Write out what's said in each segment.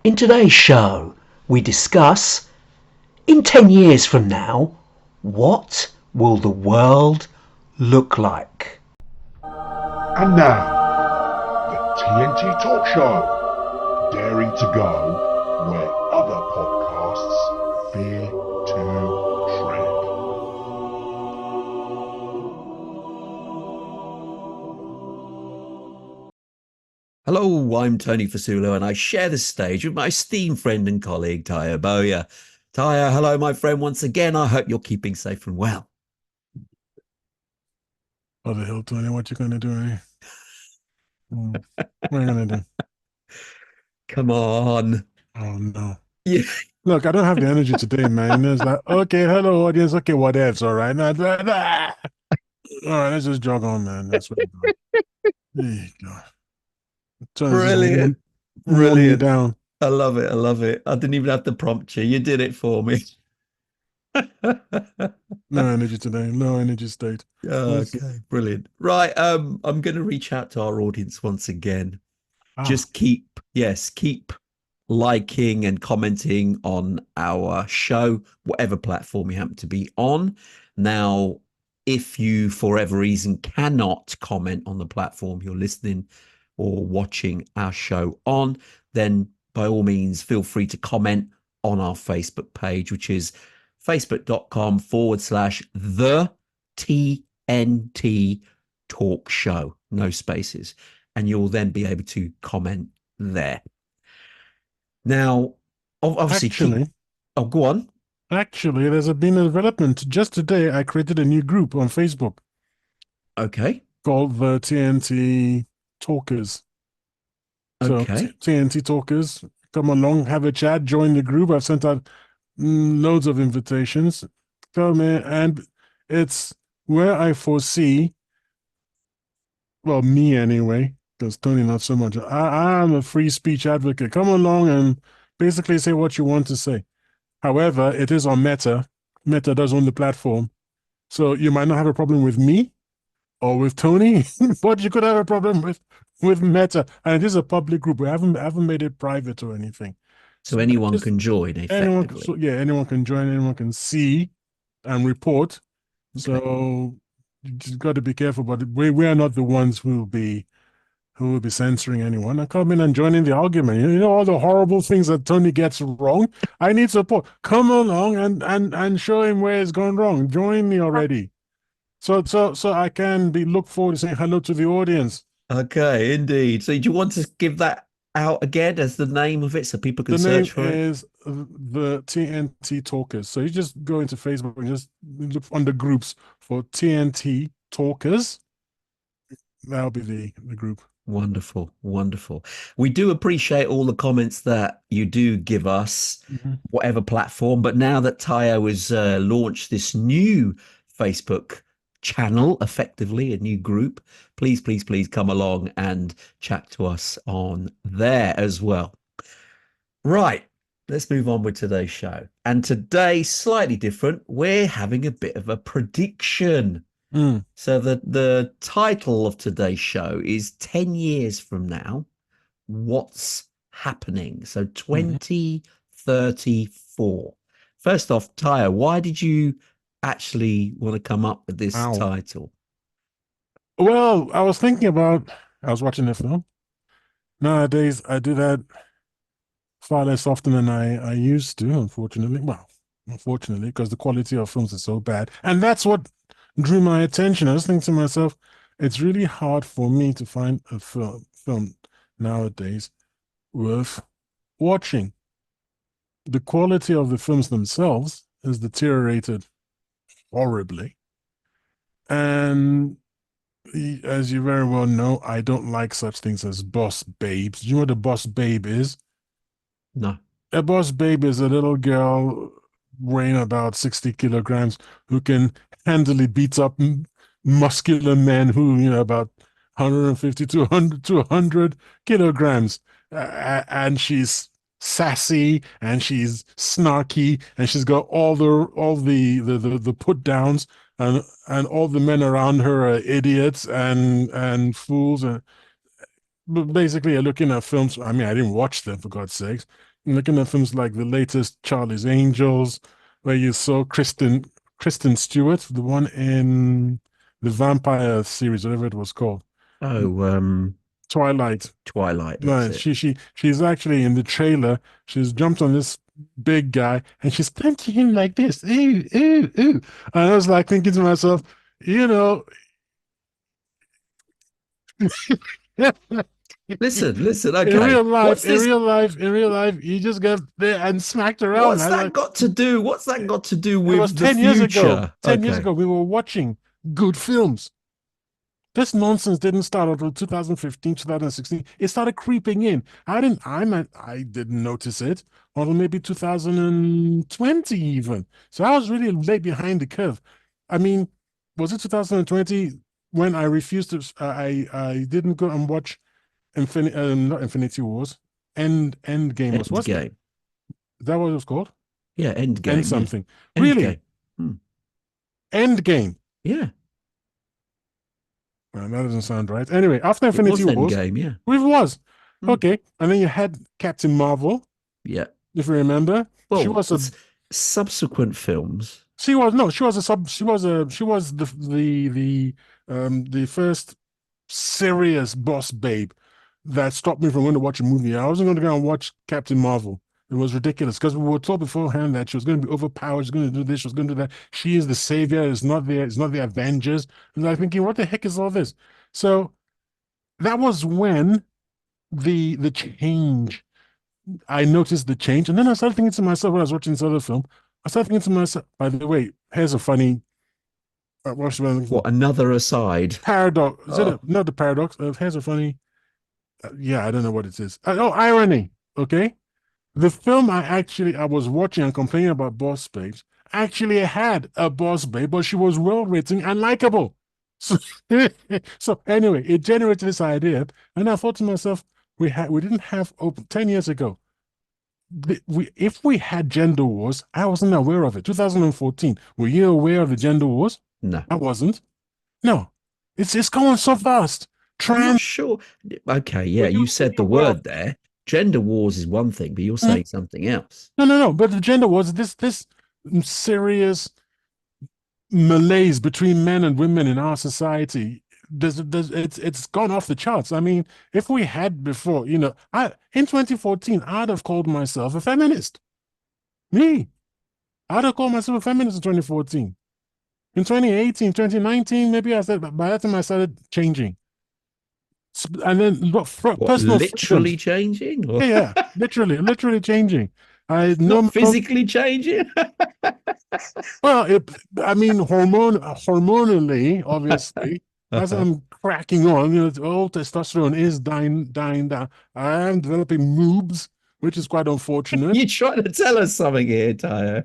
In today's show, we discuss, in 10 years from now, what will the world look like? And now, the TNT Talk Show, daring to go where other podcasts fear to tread. Hello, I'm Tony Fasulo, and I share the stage with my esteemed friend and colleague, Taya Boya. Taya, hello, my friend, once again. I hope you're keeping safe and well. Oh, the hell, Tony, what you gonna do, eh? What are you gonna do? Come on. Oh, no. Yeah. Look, I don't have the energy today, man. It's like, okay, hello, audience. Okay, whatevs, all right? All right, let's just jog on, man. That's what we're doing. There you go. Tony's just Brilliant. worn me Brilliant. down. I love it. I love it. I didn't even have to prompt you. You did it for me. No energy today. No energy state. Okay, brilliant. Right, I'm going to reach out to our audience once again. Ah, Just keep liking and commenting on our show, whatever platform you happen to be on. Now, if you, for whatever reason, cannot comment on the platform you're listening or watching our show on, then by all means, feel free to comment on our Facebook page, which is facebook.com/the TNT Talk Show, no spaces. And you'll then be able to comment there. Now, obviously, go on. actually, there's been a development. Just today, I created a new group on Facebook. Okay. Called the TNT Talkers. So Okay. TNT Talkers, come along, have a chat, join the group. I've sent out loads of invitations. Come in, and it's where I foresee, well, me anyway, because Tony not so much. I'm a free speech advocate. Come along and basically say what you want to say. However, it is on Meta. Meta does own the platform. So you might not have a problem with me or with Tony, but you could have a problem with Meta. And it is a public group. We haven't made it private or anything. So anyone can join effectively. Anyone can join, anyone can see and report. Okay. So you just got to be careful. But we are not the ones who will be censoring anyone and come in and join in the argument. You know all the horrible things that Tony gets wrong. I need support. Come along and show him where it's gone wrong. Join me already. So I can look forward to saying hello to the audience. Okay, indeed. So do you want to give that out again as the name of it so people can The name search for it? is the TNT Talkers. So you just go into Facebook and just look on the groups for TNT Talkers. That'll be the group. Wonderful, wonderful. We do appreciate all the comments that you do give us, whatever platform. But now that Tayo has launched this new Facebook channel, effectively a new group, please, please, please come along and chat to us on there as well. Right, let's move on with today's show. And today, slightly different, we're having a bit of a prediction. So the title of today's show is 10 years from now, what's happening? So 2034. First off, Tyre, why did you actually want to come up with this title? Well, I was watching the film. Nowadays, I do that far less often than I used to, unfortunately. Well, unfortunately, because the quality of films is so bad. And that's what drew my attention. I was thinking to myself, it's really hard for me to find a film nowadays worth watching. The quality of the films themselves has deteriorated horribly. And as you very well know, I don't like such things as boss babes. Do you know what a boss babe is? No. A boss babe is a little girl weighing about 60 kilograms who can handily beat up muscular men who, about 150 to 100 kilograms. And she's sassy and she's snarky and she's got all the put downs, and all the men around her are idiots and fools. And basically, you're looking at films. I mean, I didn't watch them, for God's sakes. looking at films like the latest Charlie's Angels, where you saw Kristen Stewart, the one in the vampire series, whatever it was called, Oh, Twilight. Twilight, that's No, it. she's actually in the trailer. She's jumped on this big guy and she's punching him like this. Ooh, ooh, ooh. And I was like thinking to myself, you know, Listen, in okay. real life, in real life, you just get there and smacked around. What's I that like, got to do? What's that got to do it was with the 10 years ago. future? 10 years Okay. ago, we were watching good films. This nonsense didn't start until 2015, 2016. It started creeping in. I didn't notice it until maybe 2020 even. So I was really late behind the curve. I mean, was it 2020 when I refused to, I didn't go and watch not Infinity Wars, End Game was, what's Endgame. that what it was called? Yeah, End Endgame. Yeah. something. Really? Endgame. Hmm. End Game. Yeah. Well, that doesn't sound right. Anyway, after It Infinity was Wars, Endgame, yeah. it was. Hmm. Okay. And then you had Captain Marvel, Yeah. if you remember. She Well, was a subsequent films. she was no, she was a sub she was the first serious boss babe that stopped me from going to watch a movie. I wasn't going to go and watch Captain Marvel. It was ridiculous because we were told beforehand that she was going to be overpowered, she's going to do this, she was going to do that. She is the savior, it's not the Avengers. And I'm thinking, what the heck is all this? So that was when the change I noticed the change, and then I started thinking to myself when I was watching this other film. I started thinking to myself, by the way, here's a funny what's the word I'm looking for? What, another aside? Paradox. Is it Oh, not the paradox? Here's a funny. Yeah, I don't know what it is. Oh, irony. Okay, the film I was watching and complaining about boss babes actually had a boss babe, but she was well written and likable. So, so anyway, it generated this idea, and I thought to myself, we didn't have open 10 years ago. If we had gender wars, I wasn't aware of it. 2014, were you aware of the gender wars? no. I wasn't. No, it's going so fast. I'm not Trans, sure. Okay, were yeah, you you were said you the aware of? word there. Gender wars is one thing, but you're Hmm? saying something else. No, no, no. But the gender wars, this serious malaise between men and women in our society. It's gone off the charts. I mean, if we had before, I in 2014, I'd have called myself a feminist. Me, I'd have called myself a feminist in 2014. In 2018, 2019, maybe I said, but by that time I started changing. And then look, What, personal literally freedoms. changing? Or Yeah, yeah, literally changing. I not no, no, physically changing? well, I mean, hormonally, obviously, as I'm cracking on, all testosterone is dying down. I am developing moobs, which is quite unfortunate. You're trying to tell us something here, Tayo.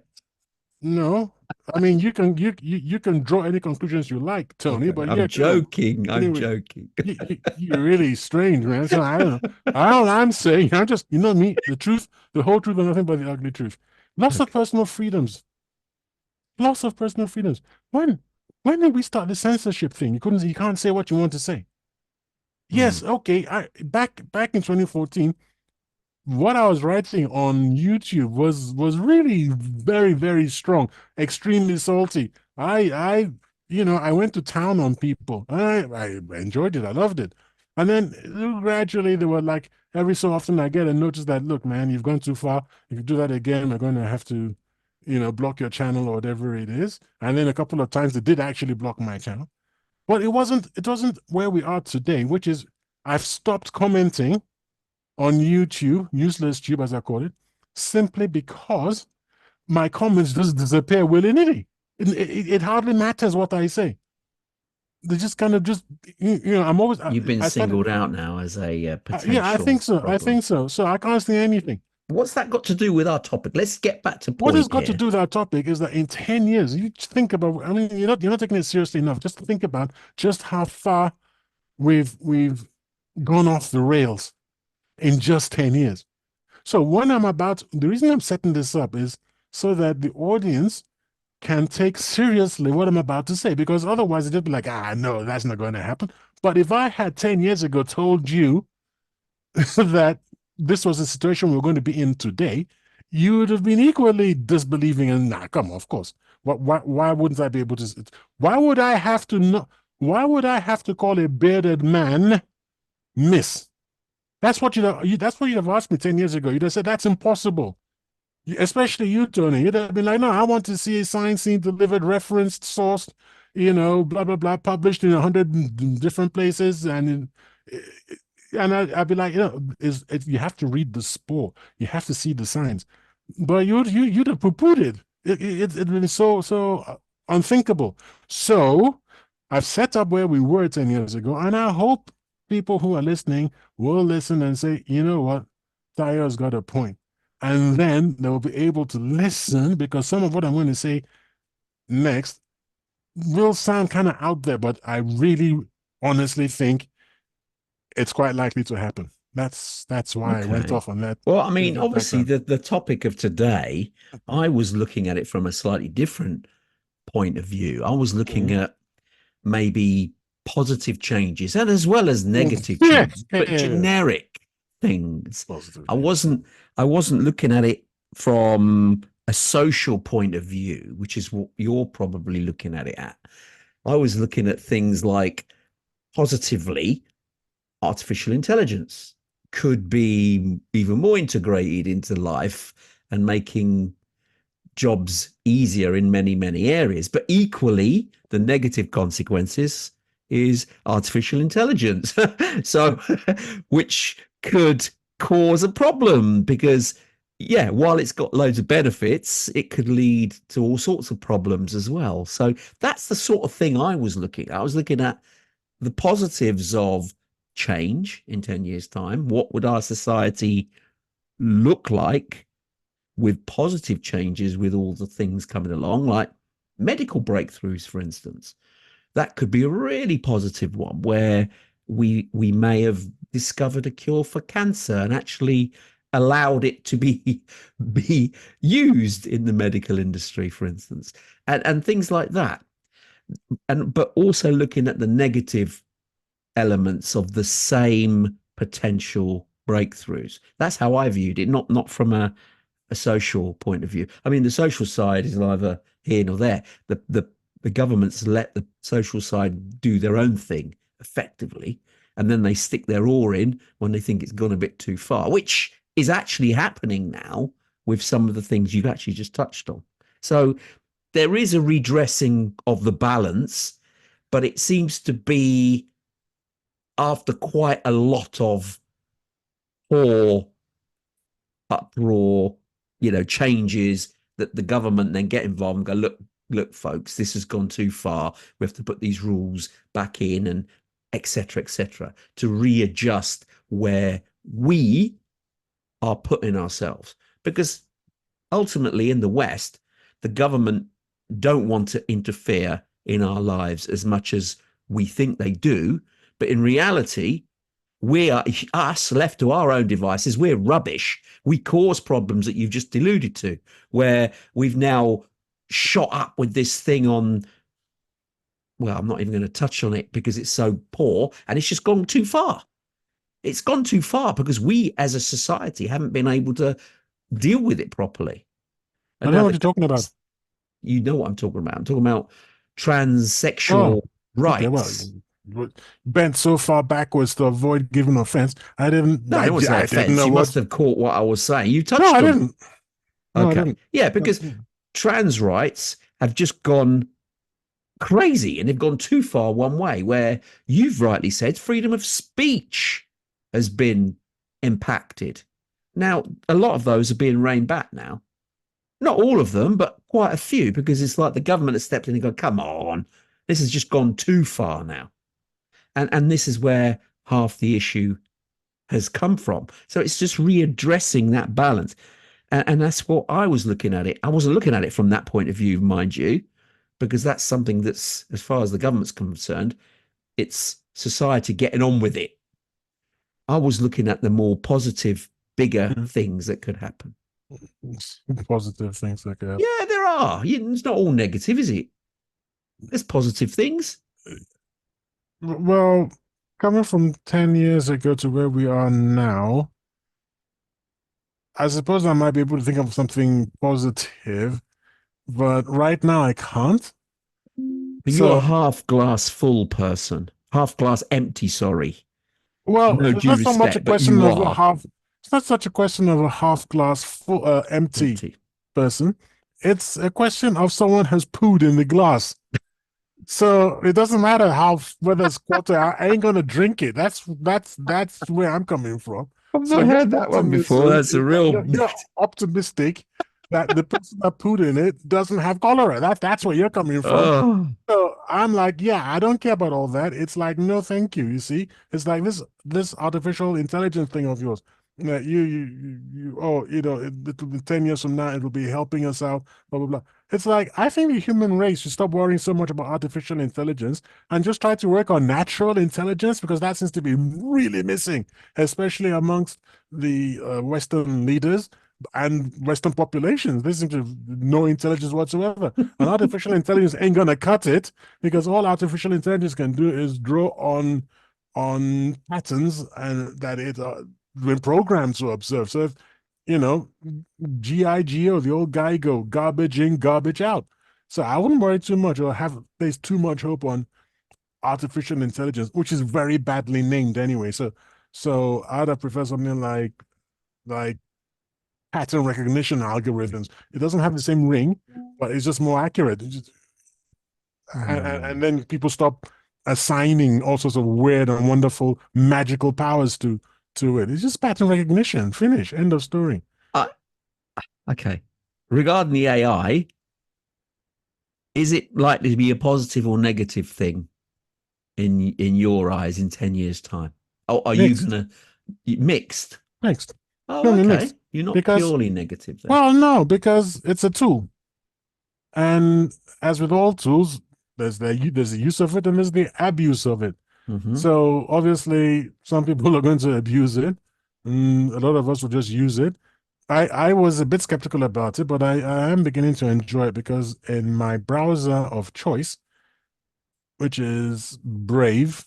No, I mean, you can draw any conclusions you like, Tony, Okay, but I'm yeah, joking. I'm anyway, joking. you're really strange, man. So I don't know. All I'm saying, I'm just, me, the truth, the whole truth, and nothing but the ugly truth. Lots of Okay. personal freedoms. Lots of personal freedoms. When when did we start the censorship thing? You can't say what you want to say. Mm. Yes, okay. Back in 2014, what I was writing on YouTube was really very, very strong, extremely salty. I went to town on people. I enjoyed it. I loved it. And then gradually they were like, every so often I get a notice that, look, man, you've gone too far. If you do that again, we're going to have to, block your channel or whatever it is. And then a couple of times they did actually block my channel. But it wasn't where we are today, which is I've stopped commenting on YouTube, useless tube as I call it, simply because my comments just disappear willy-nilly. It hardly matters what I say. They just kind of just, I'm always, You've been I started, singled out now as a yeah, I potential think so. I problem. think so. So I can't say anything. What's that got to do with our topic? Let's get back to What has point got to here. do with our topic is that in 10 years, you think about, I mean, you're not taking it seriously enough. Just think about just how far we've gone off the rails in just 10 years. So the reason I'm setting this up is so that the audience can take seriously what I'm about to say, because otherwise it'd be like, no, that's not going to happen. But if I had 10 years ago told you that this was the situation we're going to be in today, you would have been equally disbelieving and nah, come on, of course. Why wouldn't I be able to? Why would I have to know? Why would I have to call a bearded man miss? That's what that's what you'd have asked me 10 years ago. You'd have said that's impossible. Especially you, Tony. You'd have been like, no, I want to see a sign scene delivered, referenced, sourced, blah, blah, blah, published in 100 different places. And I'd be like, you have to read the spore. You have to see the signs. But you'd have poo-pooed it. It'd been so unthinkable. So I've set up where we were 10 years ago, and I hope people who are listening will listen and say, you know what, Tayo's got a point. And then they'll be able to listen, because some of what I'm going to say next will sound kind of out there, but I really honestly think it's quite likely to happen. That's why I went off on that. Well, I mean, obviously, the topic of today, I was looking at it from a slightly different point of view. I was looking at maybe positive changes and as well as negative changes, but generic things. Positive, I wasn't looking at it from a social point of view, which is what you're probably looking at it at. I was looking at things like positively, artificial intelligence could be even more integrated into life and making jobs easier in many, many areas. But equally, the negative consequences is artificial intelligence. So, which could cause a problem because, yeah, while it's got loads of benefits, it could lead to all sorts of problems as well. So that's the sort of thing I was looking at. I was looking at the positives of change in 10 years' time. What would our society look like with positive changes, with all the things coming along, like medical breakthroughs, for instance? That could be a really positive one where we may have discovered a cure for cancer and actually allowed it to be used in the medical industry, for instance, and things like that. But also looking at the negative elements of the same potential breakthroughs. That's how I viewed it, not from a social point of view. I mean, the social side is neither here nor there. The governments let the social side do their own thing effectively, and then they stick their oar in when they think it's gone a bit too far, which is actually happening now with some of the things you've actually just touched on. So there is a redressing of the balance, but it seems to be after quite a lot of poor uproar, changes, that the government then get involved and go, look, folks, this has gone too far. We have to put these rules back in, and etc., to readjust where we are putting ourselves. Because ultimately in the West, the government don't want to interfere in our lives as much as we think they do. But in reality, we are, us left to our own devices, we're rubbish. We cause problems that you've just alluded to, where we've now shot up with this thing on, well, I'm not even going to touch on it because it's so poor and it's just gone too far. It's gone too far because we as a society haven't been able to deal with it properly. And I know what you're talking about. You know what I'm talking about. I'm talking about transsexual rights. Okay, well, bent so far backwards to avoid giving offense. I didn't. No, I wasn't offense. You must have caught what I was saying. You touched on. I didn't. No, okay. I didn't. Yeah, because trans rights have just gone crazy and they've gone too far one way, where you've rightly said freedom of speech has been impacted. Now, a lot of those are being reined back now. Not all of them, but quite a few, because it's like the government has stepped in and gone, come on, this has just gone too far now. And this is where half the issue has come from. So it's just readdressing that balance. And that's what I was looking at it. I wasn't looking at it from that point of view, mind you, because that's something that's, as far as the government's concerned, it's society getting on with it. I was looking at the more positive, bigger things that could happen. Positive things that could happen. Yeah, there are. It's not all negative, is it? There's positive things. Well, coming from 10 years ago to where we are now, I suppose I might be able to think of something positive, but right now I can't. Are you a So, half glass full person? Half glass empty, sorry. well, No it's due not so much a respect, but question you of a are half, it's not such a question of a half glass full, empty empty. person. It's a question of someone has pooed in the glass. So it doesn't matter how whether it's quarter. I ain't gonna drink it. That's where I'm coming from. I've So not your heard that one before. optimism That's a is that real. you're optimistic that the person that put in it doesn't have cholera. That's where you're coming from. Oh, So I'm like, yeah, I don't care about all that. It's like, no, thank you. You see, it's like this artificial intelligence thing of yours. That oh, it'll be 10 years from now, it'll be helping us out, blah blah blah. It's like I think the human race should stop worrying so much about artificial intelligence and just try to work on natural intelligence because that seems to be really missing, especially amongst the Western leaders and Western populations. They seem to have no intelligence whatsoever. And artificial intelligence ain't gonna cut it because all artificial intelligence can do is draw on patterns and that it been programmed to observe. So if you know, GIGO, the old guy go garbage in, garbage out. So I wouldn't worry too much or have placed too much hope on artificial intelligence, which is very badly named anyway. So I'd have preferred something like pattern recognition algorithms. It doesn't have the same ring, but it's just more accurate. And then people stop assigning all sorts of weird and wonderful magical powers to it. It's just pattern recognition. Finish. End of story. I, okay. Regarding the AI, is it likely to be a positive or negative thing in your eyes in 10 years' time? Or are you Mixed. gonna mixed? Mixed. Oh, No, no, okay. mixed. You're not Because purely negative then. well, no, because it's a tool. And as with all tools, there's the use of it and there's the abuse of it. Mm-hmm. So obviously, some people are going to abuse it, and a lot of us will just use it. I was a bit skeptical about it, but I am beginning to enjoy it because in my browser of choice, which is Brave,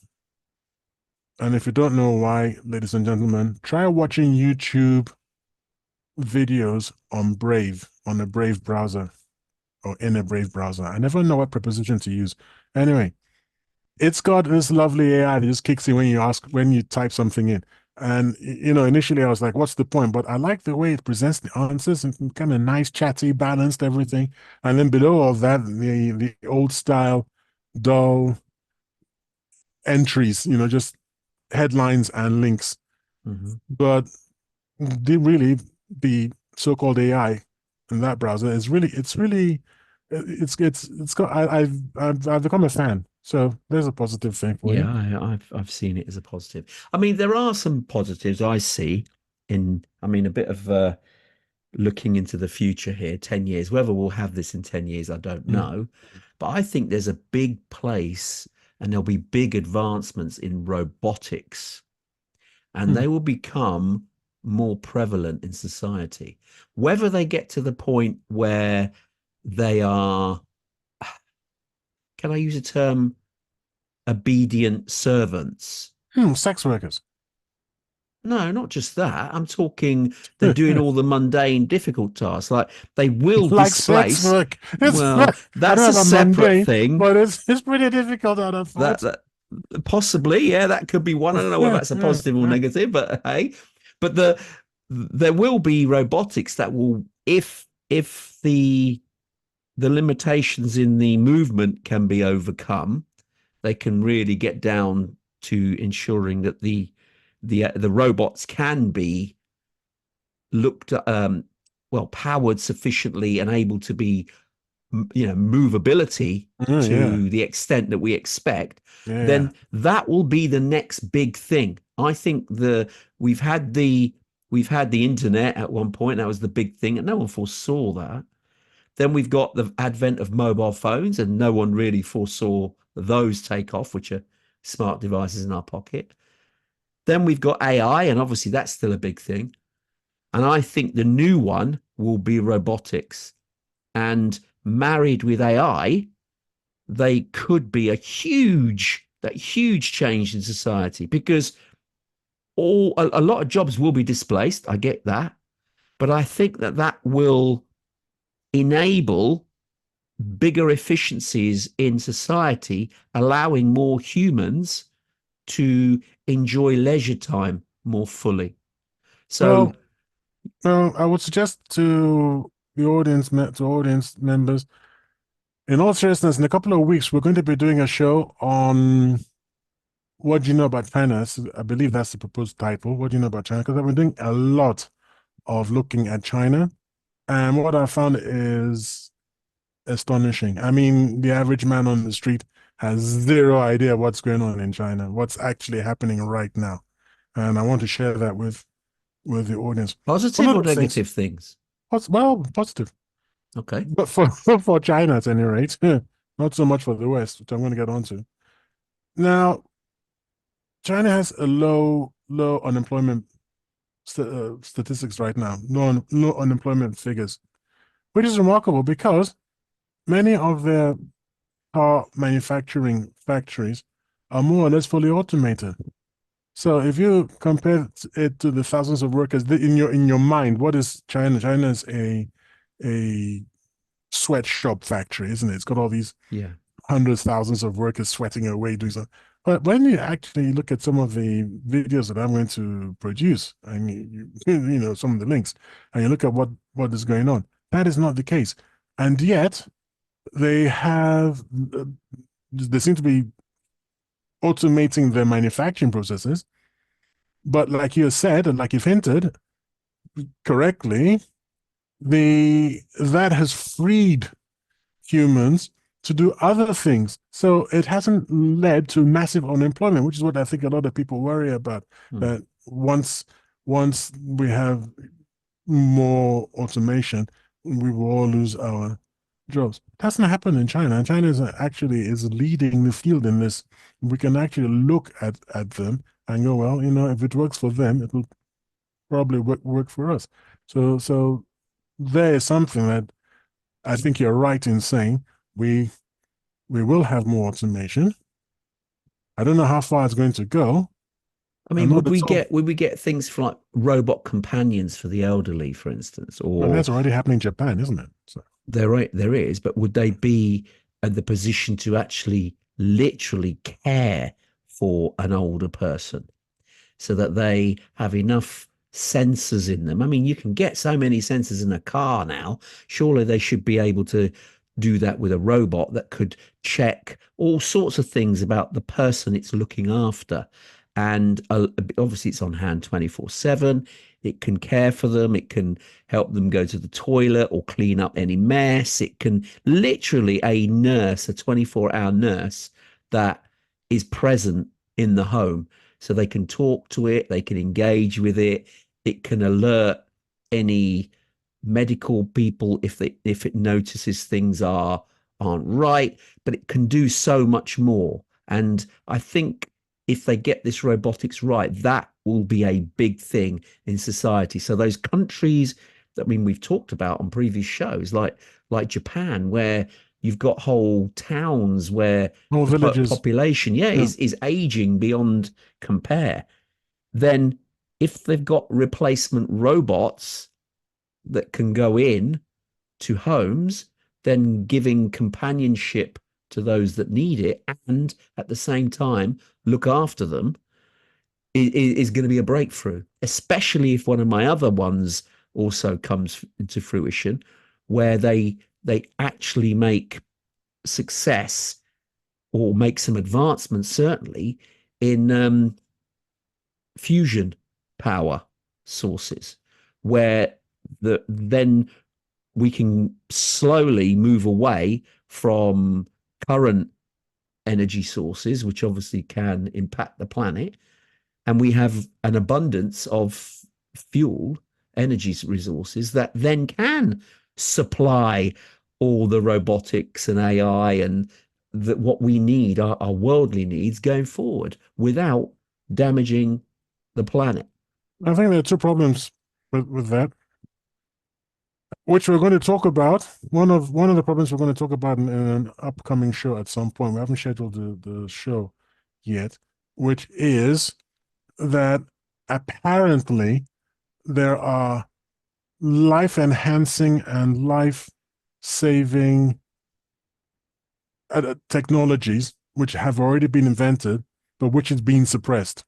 and if you don't know why, ladies and gentlemen, try watching YouTube videos on Brave, on a Brave browser or in a Brave browser. I never know what preposition to use. Anyway, it's got this lovely AI that just kicks in when you type something in. And initially I was like, what's the point? But I like the way it presents the answers and kind of nice, chatty, balanced everything. And then below all that, the old style, dull entries, just headlines and links. Mm-hmm. But the so-called AI in that browser is really it's got I've become a fan. So there's a positive thing for you. Yeah, I've seen it as a positive. I mean, there are some positives I see I mean, a bit of looking into the future here, 10 years. Whether we'll have this in 10 years, I don't Mm. know. But I think there's a big place and there'll be big advancements in robotics, and Mm. they will become more prevalent in society. Whether they get to the point where they are, can I use a term, obedient servants? Sex workers. No, not just that. I'm talking they're doing all the mundane, difficult tasks. Like they will Like sex displace. work. Well, I that's don't a know about separate mundane, thing. but it's pretty difficult out of That thought. that possibly, yeah, that could be one. I don't know whether that's a positive or negative, but hey, but there will be robotics that will, if the limitations in the movement can be overcome, they can really get down to ensuring that the robots can be looked at, well, powered sufficiently and able to be, movability Yeah, to the extent that we expect, yeah. then that will be the next big thing. I think we've had the we've had the internet at one point. That was the big thing, and no one foresaw that. Then we've got the advent of mobile phones, and no one really foresaw those take off, which are smart devices in our pocket. Then we've got AI, and obviously that's still a big thing. And I think the new one will be robotics. And married with AI, they could be that huge change in society because a lot of jobs will be displaced. I get that. But I think that that will enable bigger efficiencies in society, allowing more humans to enjoy leisure time more fully. So, Well, I would suggest to the audience members, in all seriousness, in a couple of weeks, we're going to be doing a show on what do you know about China. I believe that's the proposed title. What do you know about China? Because I've been doing a lot of looking at China, and what I found is astonishing. I mean, the average man on the street has zero idea what's going on in China, what's actually happening right now, and I want to share that with the audience. One positive of or the things, negative things? well, positive, Okay. but for for China at any rate, not so much for the West, which I'm going to get onto. Now, China has a low unemployment statistics right now, no unemployment figures, which is remarkable because many of their car manufacturing factories are more or less fully automated. So if you compare it to the thousands of workers in your mind, what is China? China is a sweatshop factory, isn't it? It's got all these Yeah. hundreds, thousands of workers sweating away doing something. But when you actually look at some of the videos that I'm going to produce, and you know some of the links, and you look at what is going on, that is not the case. And yet they have they seem to be automating their manufacturing processes. But like you said, and like you've hinted correctly, the that has freed humans to do other things. So it hasn't led to massive unemployment, which is what I think a lot of people worry about. Hmm. That once we have more automation, we will all lose our jobs. That's not happening in China. And China is leading the field in this. We can actually look at them and go, well, you know, if it works for them, it will probably work for us. So there is something that I think you're right in saying we we will have more automation. I don't know how far it's going to go. I I mean, know it's all, would we get things for like robot companions for the elderly, for instance, and or that's already happening in Japan, isn't it? So there is, but would they be in the position to actually literally care for an older person so that they have enough sensors in them? I mean, you can get so many sensors in a car now. Surely they should be able to do that with a robot that could check all sorts of things about the person it's looking after. And obviously, it's on hand 24/7. It can care for them. It can help them go to the toilet or clean up any mess. It can literally a nurse, a 24-hour nurse that is present in the home. So they can talk to it, they can engage with it, it can alert any medical people if it notices things aren't right, but it can do so much more. And I think if they get this robotics right, that will be a big thing in society. So those countries that I mean we've talked about on previous shows, like Japan, where you've got whole towns where all the villages. population, yeah, Yeah. is aging beyond compare. Then if they've got replacement robots that can go in to homes, then giving companionship to those that need it and at the same time look after them is going to be a breakthrough, especially if one of my other ones also comes into fruition, where they actually make success or make some advancements, certainly in fusion power sources, where then we can slowly move away from current energy sources, which obviously can impact the planet, and we have an abundance of fuel, energy resources that then can supply all the robotics and AI and that what we need, our worldly needs going forward without damaging the planet. I think there are two problems with that, which we're going to talk about. One of the problems we're going to talk about in an upcoming show at some point. We haven't scheduled the show yet, which is that apparently there are life-enhancing and life-saving technologies which have already been invented, but which is being suppressed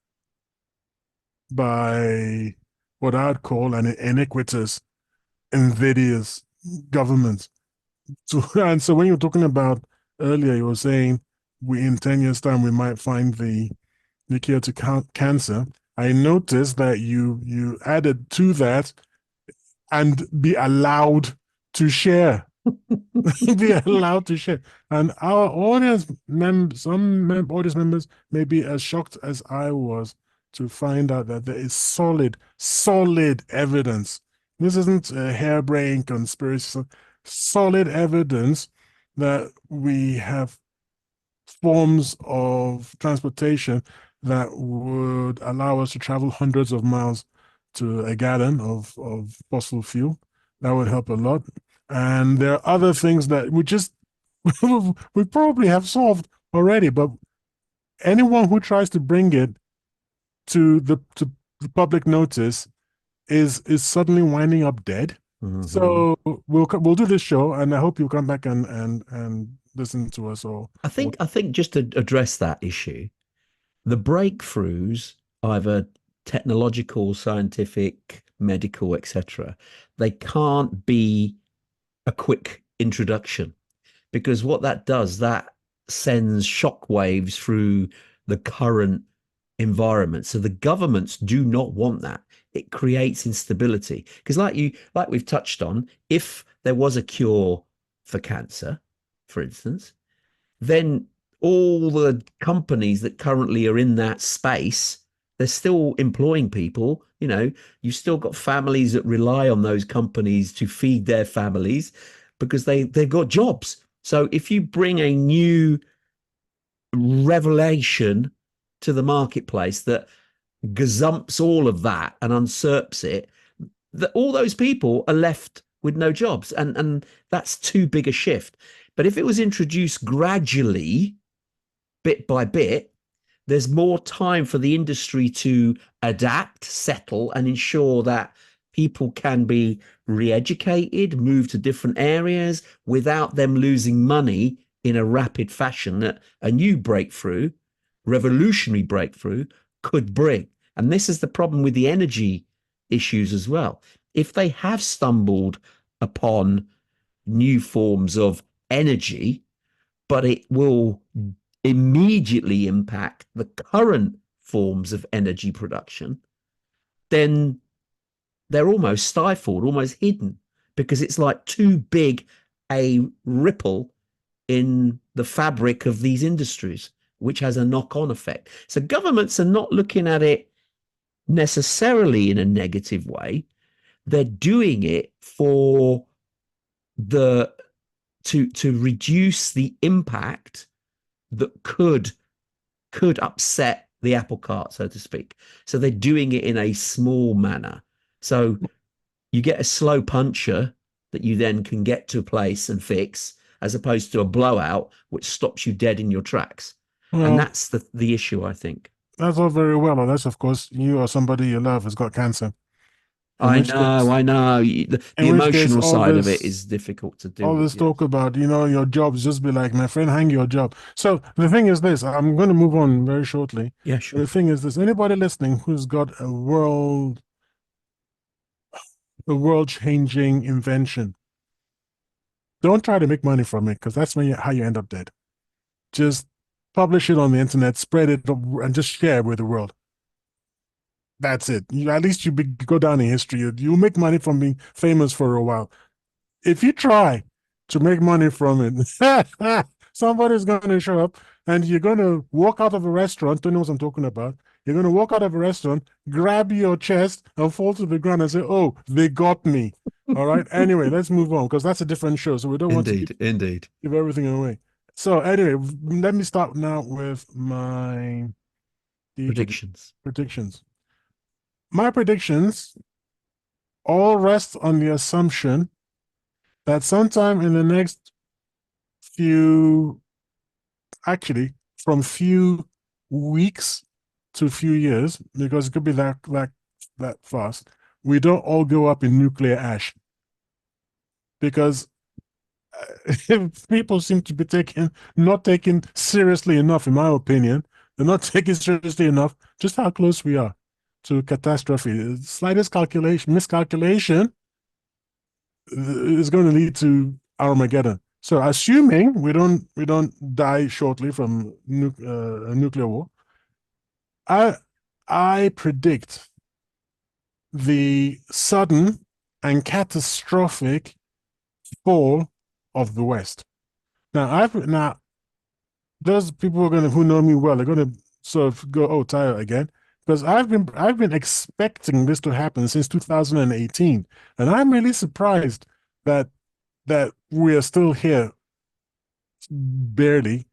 by what I'd call an iniquitous, invidious government. So, and so when you're talking about earlier, you were saying we in 10 years' time we might find the cure to cancer. I noticed that you added to that and be allowed to share. Be allowed to share. And our audience members, audience members may be as shocked as I was to find out that there is solid evidence. This isn't a harebrained conspiracy, solid evidence that we have forms of transportation that would allow us to travel hundreds of miles to a gallon of fossil fuel. That would help a lot. And there are other things that we just we probably have solved already, but anyone who tries to bring it to the public notice is suddenly winding up dead. Mhm. So we'll do this show, and I hope you'll come back and listen to us all. I think just to address that issue, the breakthroughs, either technological, scientific, medical, etc., they can't be a quick introduction, because what that does, that sends shockwaves through the current environment. So the governments do not want that. It creates instability. Because like we've touched on, if there was a cure for cancer, for instance, then all the companies that currently are in that space, they're still employing people. You've still got families that rely on those companies to feed their families because they've got jobs. So if you bring a new revelation to the marketplace that gazumps all of that and usurps it, that all those people are left with no jobs, and that's too big a shift. But if it was introduced gradually, bit by bit, there's more time for the industry to adapt, settle, and ensure that people can be re-educated, move to different areas without them losing money in a rapid fashion that a new breakthrough, revolutionary breakthrough, could bring. And this is the problem with the energy issues as well. If they have stumbled upon new forms of energy, but it will immediately impact the current forms of energy production, then they're almost stifled, almost hidden, because it's like too big a ripple in the fabric of these industries, which has a knock-on effect. So governments are not looking at it necessarily in a negative way. They're doing it for the to reduce the impact that could upset the apple cart, so to speak. So they're doing it in a small manner. So you get a slow puncher that you then can get to a place and fix, as opposed to a blowout which stops you dead in your tracks. And Well, that's the issue, I think. that's all very well, unless of course you or somebody you love has got cancer. In I which know, case, I know. The in which case, emotional side of it is difficult to deal all with. this Yes. talk about, your jobs, just be like, my friend, hang your job. So the thing is this, I'm going to move on very shortly. Yeah, But sure. the thing is this, anybody listening who's got a world changing invention, don't try to make money from it, because that's how you end up dead. Just publish it on the internet, spread it, and just share it with the world. That's it. At least go down in history. You make money from being famous for a while. If you try to make money from it, somebody's going to show up and you're going to walk out of a restaurant. Don't know what I'm talking about. You're going to walk out of a restaurant, grab your chest, and fall to the ground and say, "Oh, they got me." All right. Anyway, let's move on, because that's a different show. So we don't want to Indeed. give everything away. So anyway, let me start now with my Predictions. predictions. My predictions all rest on the assumption that sometime in the next few, actually, from few weeks to few years, because it could be that fast. we don't all go up in nuclear ash. Because people seem to be not taking seriously enough, in my opinion. They're not taking seriously enough just how close we are to catastrophe. The slightest miscalculation is going to lead to Armageddon. So, assuming we don't die shortly from a nuclear war, I predict the sudden and catastrophic fall of the West. Now those people who know me well are gonna sort of go, oh, Tyler again, because I've been expecting this to happen since 2018, and I'm really surprised that we are still here barely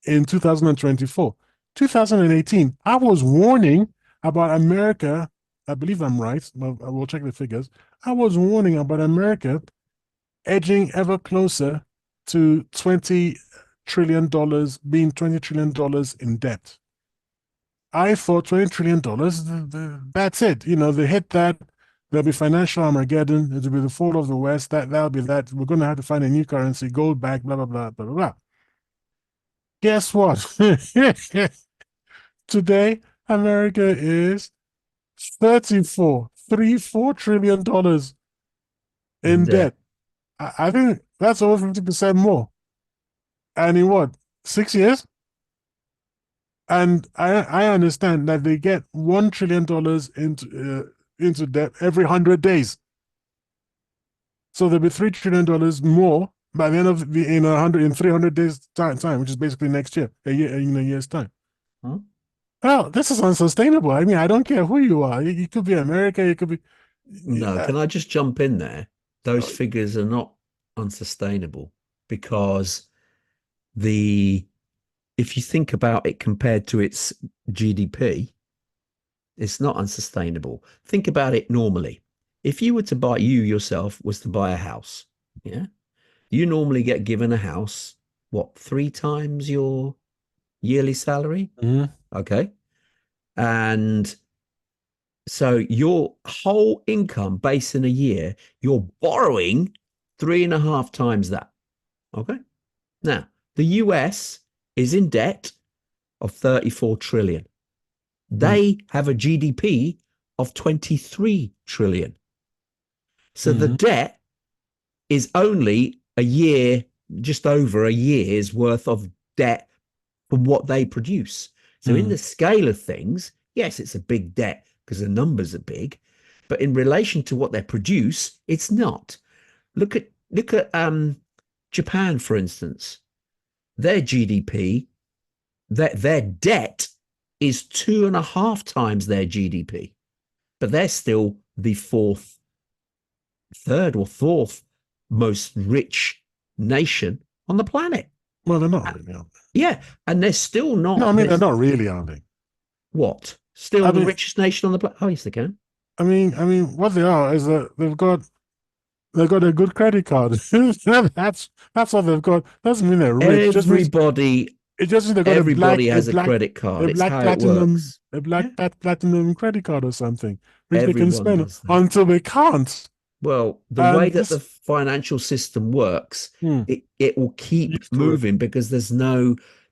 in 2024. 2018, I was warning about America. I believe I'm right. I will check the figures. I was warning about America edging ever closer to $20 trillion, being $20 trillion in debt. I thought $20 trillion, that's it. They hit that, there'll be financial Armageddon, it'll be the fall of the West, that'll be that. We're going to have to find a new currency, gold back, blah, blah, blah, blah, blah, blah. Guess what? Today, America is $34 trillion in debt. I think that's over 50% more. And in what, 6 years? And I understand that they get $1 trillion into debt every 100 days. So there'll be $3 trillion more by the end of in 300 days time, which is basically next year, in a year's time. Huh? Well, this is unsustainable. I mean, I don't care who you are. You could be America, you could be. No, can I just jump in there? Those figures are not unsustainable because if you think about it compared to its GDP, it's not unsustainable. Think about it normally. If you were to buy, you yourself was to buy a house, yeah, you normally get given a house, what, 3 times your yearly salary? Mm-hmm. Okay. And so your whole income base in a year, you're borrowing 3.5 times that. Okay. Now, the US is in debt of 34 trillion. They have a GDP of 23 trillion. So the debt is only a year, just over a year's worth of debt from what they produce. So in the scale of things, yes, it's a big debt because the numbers are big, but in relation to what they produce, it's not. Look at Japan, for instance. Their GDP, their debt is 2.5 times their GDP, but they're still the third or fourth most rich nation on the planet. Well, they're not really, are they? Yeah, and they're still not. No, I mean, they're not really, are they? What? Still the richest nation on the planet? Oh, yes, they can. I mean, what they are is that they've got a good credit card. That's what they've got. Doesn't mean they're rich. It just means they've got everybody has a credit card. It's how it works. A black platinum credit card or something, which Everyone they can spend does that. until they can't. Well, the way that the financial system works, it will keep moving because there's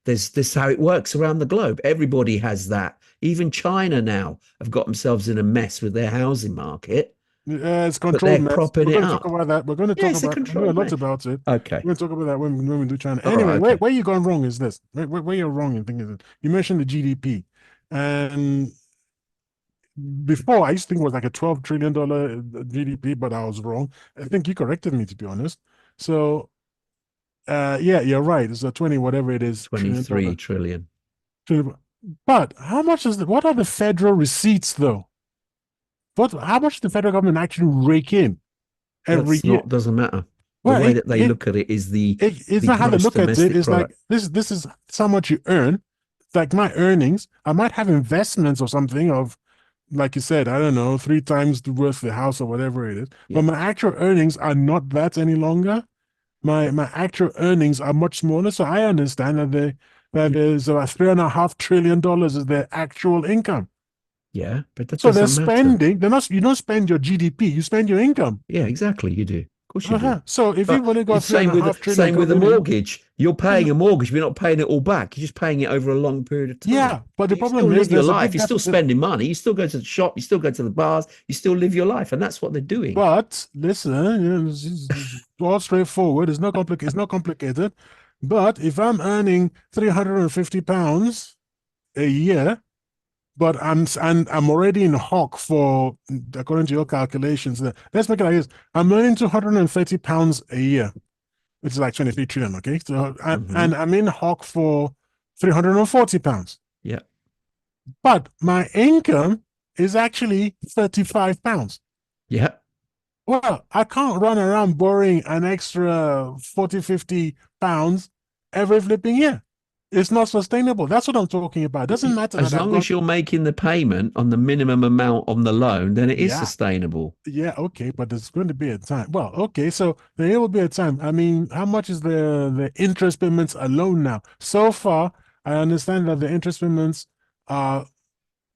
this how it works around the globe. Everybody has that. Even China now have got themselves in a mess with their housing market. It's controlled mess. Propping We're going it to up. talk about that. We're going to talk about a lot about it. Okay. We're going to talk about that when we do China. Anyway, okay. where you're going wrong is this. Where you're wrong in thinking that you mentioned the GDP, and before I used to think it was like a $12 trillion GDP, but I was wrong. I think you corrected me, to be honest. So, yeah, you're right. It's a 20, whatever it is. 23 trillion. But how much what are the federal receipts though? How much does the federal government actually rake in every year? Doesn't matter. The way that they look at it is it's not how they look at it. It's product. Like this is how much you earn. It's like my earnings. I might have investments or something of, like you said, I don't know, 3 times the worth of the house or whatever it is. Yeah. But my actual earnings are not that any longer. My actual earnings are much smaller. So I understand that there's about $3.5 trillion is their actual income. Yeah, but that So they're doesn't matter. spending. They're not. You don't spend your GDP. You spend your income. Yeah, exactly. You do. Of course you do. So if But you've only got it's three and a half trillion same with the coming in, mortgage. You're paying a mortgage, but you're not paying it all back. You're just paying it over a long period of time. yeah. But the You still problem is live your there's a life. big You're still deficit. spending money. You still go to the shop. You still go to the bars. You still live your life, and that's what they're doing. But listen, it's all straightforward. It's not complicated. But if I'm earning £350 a year, but I'm already in hock for, according to your calculations, let's make it like this: I'm earning £230 a year, which is like 23 trillion. Okay, so Hmm. and I'm in hock for £340, Yeah, but my income is actually £35. yeah. Well, I can't run around borrowing an extra 40, £50 every flipping year. It's not sustainable. That's what I'm talking about. It doesn't matter that As I've long got, as you're making the payment on the minimum amount on the loan, then it is yeah, sustainable. yeah, okay, but there's going to be a time. Well, okay, so there will be a time. I mean, how much is the interest payments alone now? So far, I understand that the interest payments are,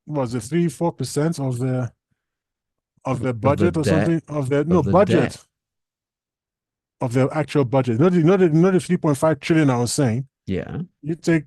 was it 3, 4% of the Of the budget or debt, something of the no of the debt. budget of the actual budget. Not the 3.5 trillion I was saying. Yeah, You take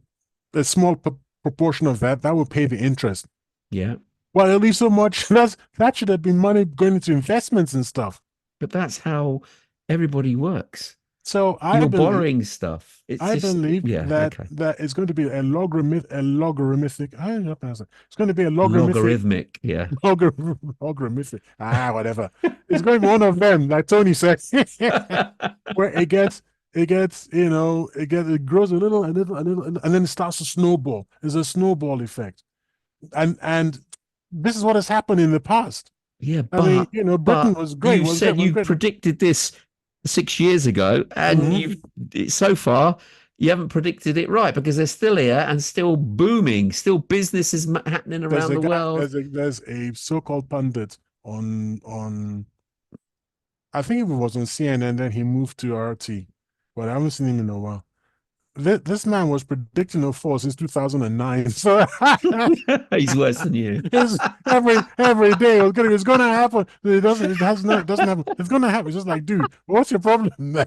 a small proportion of that, that will pay the interest. yeah. Well, at least so much that should have been money going into investments and stuff. But that's how everybody works. So You're borrowing stuff. It's I just, believe yeah, that okay. it's going to be a logarithmic. I don't know how to pronounce it. It's going to be a logarithmic, Logarithmic, yeah. logarithmic. Whatever. It's going to be one of them, like Tony said, where it grows and then it starts to snowball. There's a snowball effect, and this is what has happened in the past. Yeah, I mean, Britain but was great, you said was you great. predicted this 6 years ago, and Mhm. you've so far you haven't predicted it right because they're still here and still booming, still businesses happening There's around a the guy, world. there's a so-called pundit on I think it was on CNN, then he moved to RT, but I haven't seen him in a while. This man was predicting a fall since 2009. So He's worse than you. it's every day it's gonna happen. It doesn't happen. It's gonna happen. It's just like, dude, what's your problem, man?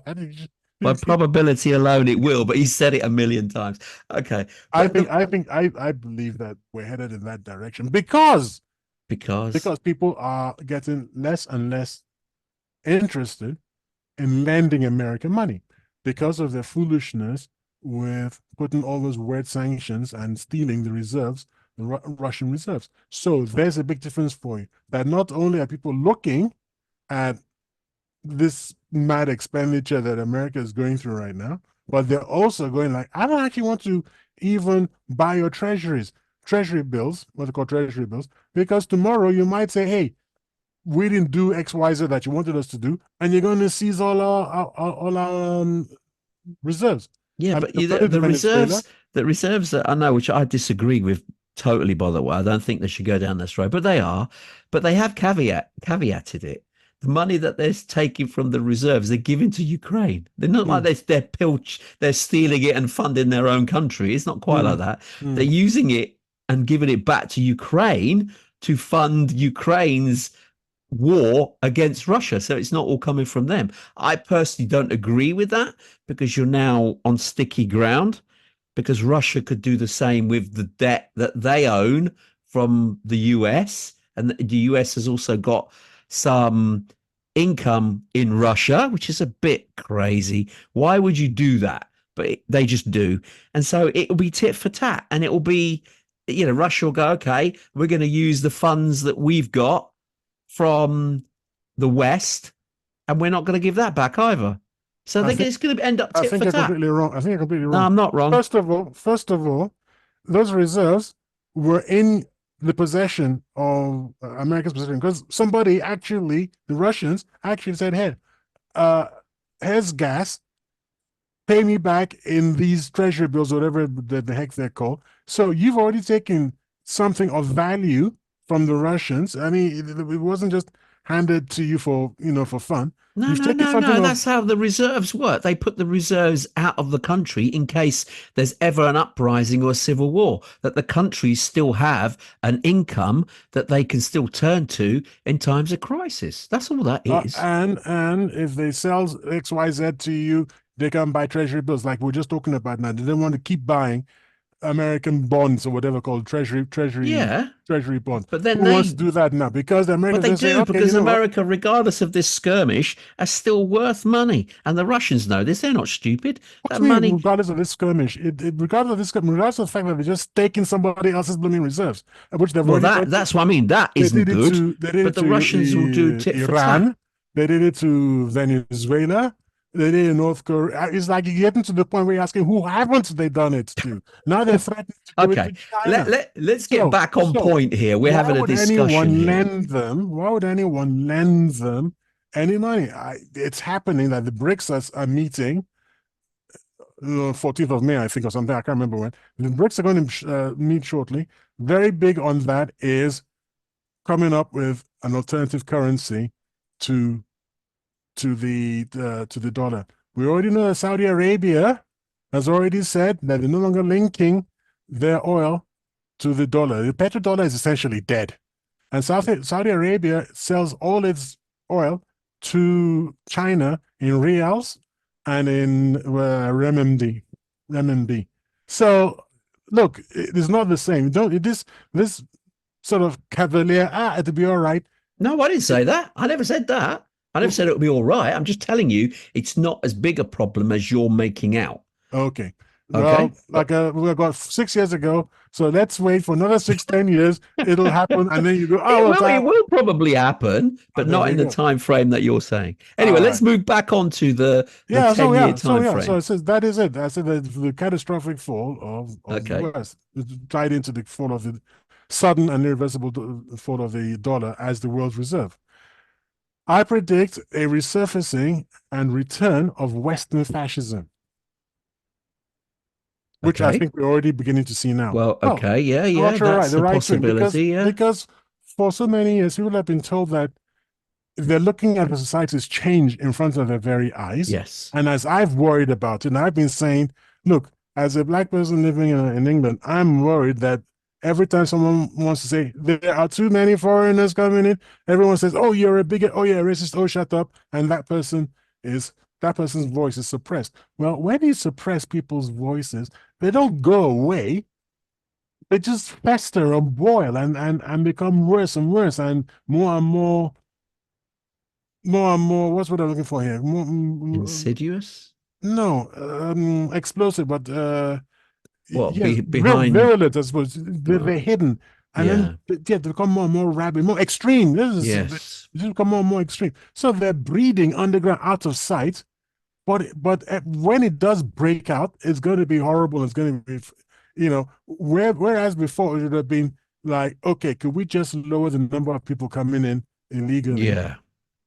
By probability alone, it will, but he said it a million times. Okay, but I believe that we're headed in that direction because because people are getting less and less interested in lending American money because of their foolishness with putting all those weird sanctions and stealing the reserves, the Russian reserves. So there's a big difference for you that not only are people looking at this mad expenditure that America is going through right now, but they're also going like, I don't actually want to even buy your treasury bills, what they call treasury bills, because tomorrow you might say, hey, we didn't do XYZ that you wanted us to do, and you're going to seize all our reserves. yeah, I mean, but you've done it in the Venezuela. reserves that I know, which I disagree with totally. By the way, I don't think they should go down this road, but they are. But they have caveated it. The money that they're taking from the reserves, they're giving to Ukraine. They're not like Mm, they're stealing it and funding their own country. It's not quite like mm, that. They're mm. using it and giving it back to Ukraine to fund Ukraine's war against Russia. So it's not all coming from them. I personally don't agree with that because you're now on sticky ground because Russia could do the same with the debt that they own from the US. And the US has also got some income in Russia, which is a bit crazy. Why would you do that? But they just do. And so it will be tit for tat. And it will be, Russia will go, okay, we're going to use the funds that we've got from the West, and we're not going to give that back either. So I I think think it's going to end up I tit think for you're tat. completely wrong. I think you're completely No, wrong. I'm not wrong. First of all, those reserves were in the possession of America's possession because somebody actually, the Russians actually said, "Hey, uh, here's gas. Pay me back in these treasury bills, whatever the heck they're called." So you've already taken something of value from the Russians. I mean, it wasn't just handed to you for for fun. No, You've no, taken no, something no. of That's how the reserves work. They put the reserves out of the country in case there's ever an uprising or a civil war, that the countries still have an income that they can still turn to in times of crisis. That's all that is. and if they sell XYZ to you, they can buy treasury bills like we're just talking about now. They don't want to keep buying American bonds or whatever called Yeah, treasury bonds. but then Who wants to they, do that now? Because the but Americans they just say, do okay, you because know what? America, regardless of this skirmish, are still worth money, and the Russians know this. They're not stupid. What That do you mean, money. regardless of this skirmish? Regardless of this, regardless of the fact that they're just taking somebody else's blooming reserves, which they've Well, already that done. that's what I mean. That They isn't did it good. to But the Russians will do tit for tat. Iran. They did it to Venezuela. They did it in North Korea. It's like you're getting to the point where you're asking who haven't they done it to? Now they're threatening to do it Okay, to China. let's get So, back on so point here. We're why having a would discussion anyone here. lend them? Why would anyone lend them any money? It's happening that the BRICS are meeting 14th of May, I think, or something. I can't remember when. The BRICS are going to meet shortly. Very big on that is coming up with an alternative currency to the dollar. We already know that Saudi Arabia has already said that they're no longer linking their oil to the dollar. The petrodollar is essentially dead. And Saudi Arabia sells all its oil to China in reals and in renminbi. So, look, it's not the same. Don't this sort of cavalier, it'll be all right. No, I didn't say that. I never said that. I never said it would be all right. I'm just telling you it's not as big a problem as you're making out. Okay. Okay. Well, like we got 6 years ago, so let's wait for another 10 years. It'll happen, and then you go, oh, well, It will probably happen, but and there not we in the go. time frame that you're saying. Anyway, All let's right. move back on to the Yeah. 10-year So time yeah. So frame. it says that is it. I said that the catastrophic fall of the Okay. West tied into the fall of the sudden and irreversible fall of the dollar as the world's reserve. I predict a resurfacing and return of Western fascism, which I Okay. think we're already beginning to see now. Well, Oh, okay. Yeah, I'm yeah, not sure, right, that's the a right thing, possibility. Yeah. because for so many years people have been told that they're looking at the society's change in front of their very eyes. Yes. And as I've worried about it, and I've been saying, look, as a black person living in England, I'm worried that every time someone wants to say there are too many foreigners coming in, everyone says, "Oh, you're a bigot. Oh, you're a racist. Oh, shut up." And that person's voice is suppressed. Well, when you suppress people's voices, they don't go away. They just fester or boil and become worse and worse and more and more what's what I'm looking for here? Insidious? No, explosive, but Well, yes, behind. virulent, I suppose. They're hidden, and Yeah. then they become more and more rabid, more extreme. Yes. They become more and more extreme. So they're breeding underground, out of sight. But when it does break out, it's going to be horrible. It's going to be, whereas before it would have been like, okay, could we just lower the number of people coming in illegally? Yeah.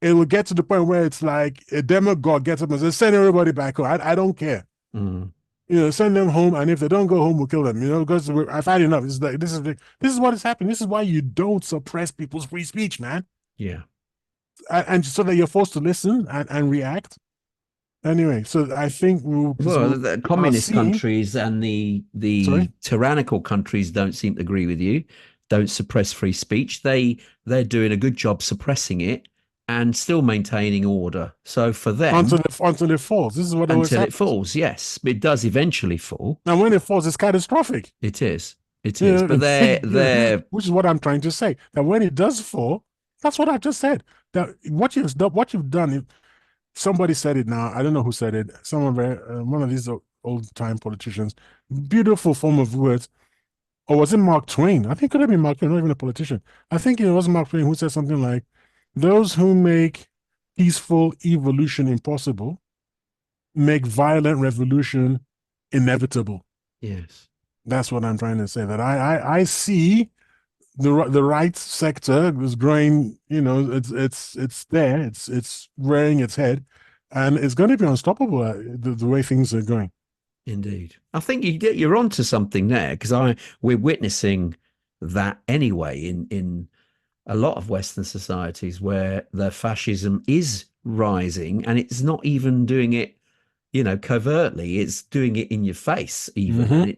It will get to the point where it's like a demagogue gets up and says, send everybody back home. I don't care. Mm. Send them home. And if they don't go home, we'll kill them, because I've had enough. It's like, this is what is happening. This is why you don't suppress people's free speech, man. Yeah. And so that you're forced to listen and react. Anyway, so I think Well, the we are communist seeing, countries and the sorry? tyrannical countries don't seem to agree with you. Don't suppress free speech. They're doing a good job suppressing it and still maintaining order. So for them, Until it falls. This is what always until it happens. falls, yes, it does eventually fall. And when it falls, it's catastrophic. It is. It is. But they're Which is what I'm trying to say. That when it does fall, that's what I just said. That what you've done. Somebody said it now. I don't know who said it. One of these old time politicians. Beautiful form of words. Or was it Mark Twain? I think it could have been Mark Twain, not even a politician. I think it was Mark Twain who said something like, "Those who make peaceful evolution impossible make violent revolution inevitable." yes. That's what I'm trying to say. That I see the right sector is growing. It's there. It's rearing its head, and it's going to be unstoppable. The way things are going. Indeed. I think you're onto something there because we're witnessing that anyway in a lot of Western societies where the fascism is rising, and it's not even doing it, covertly. It's doing it in your face, even, Hmm. and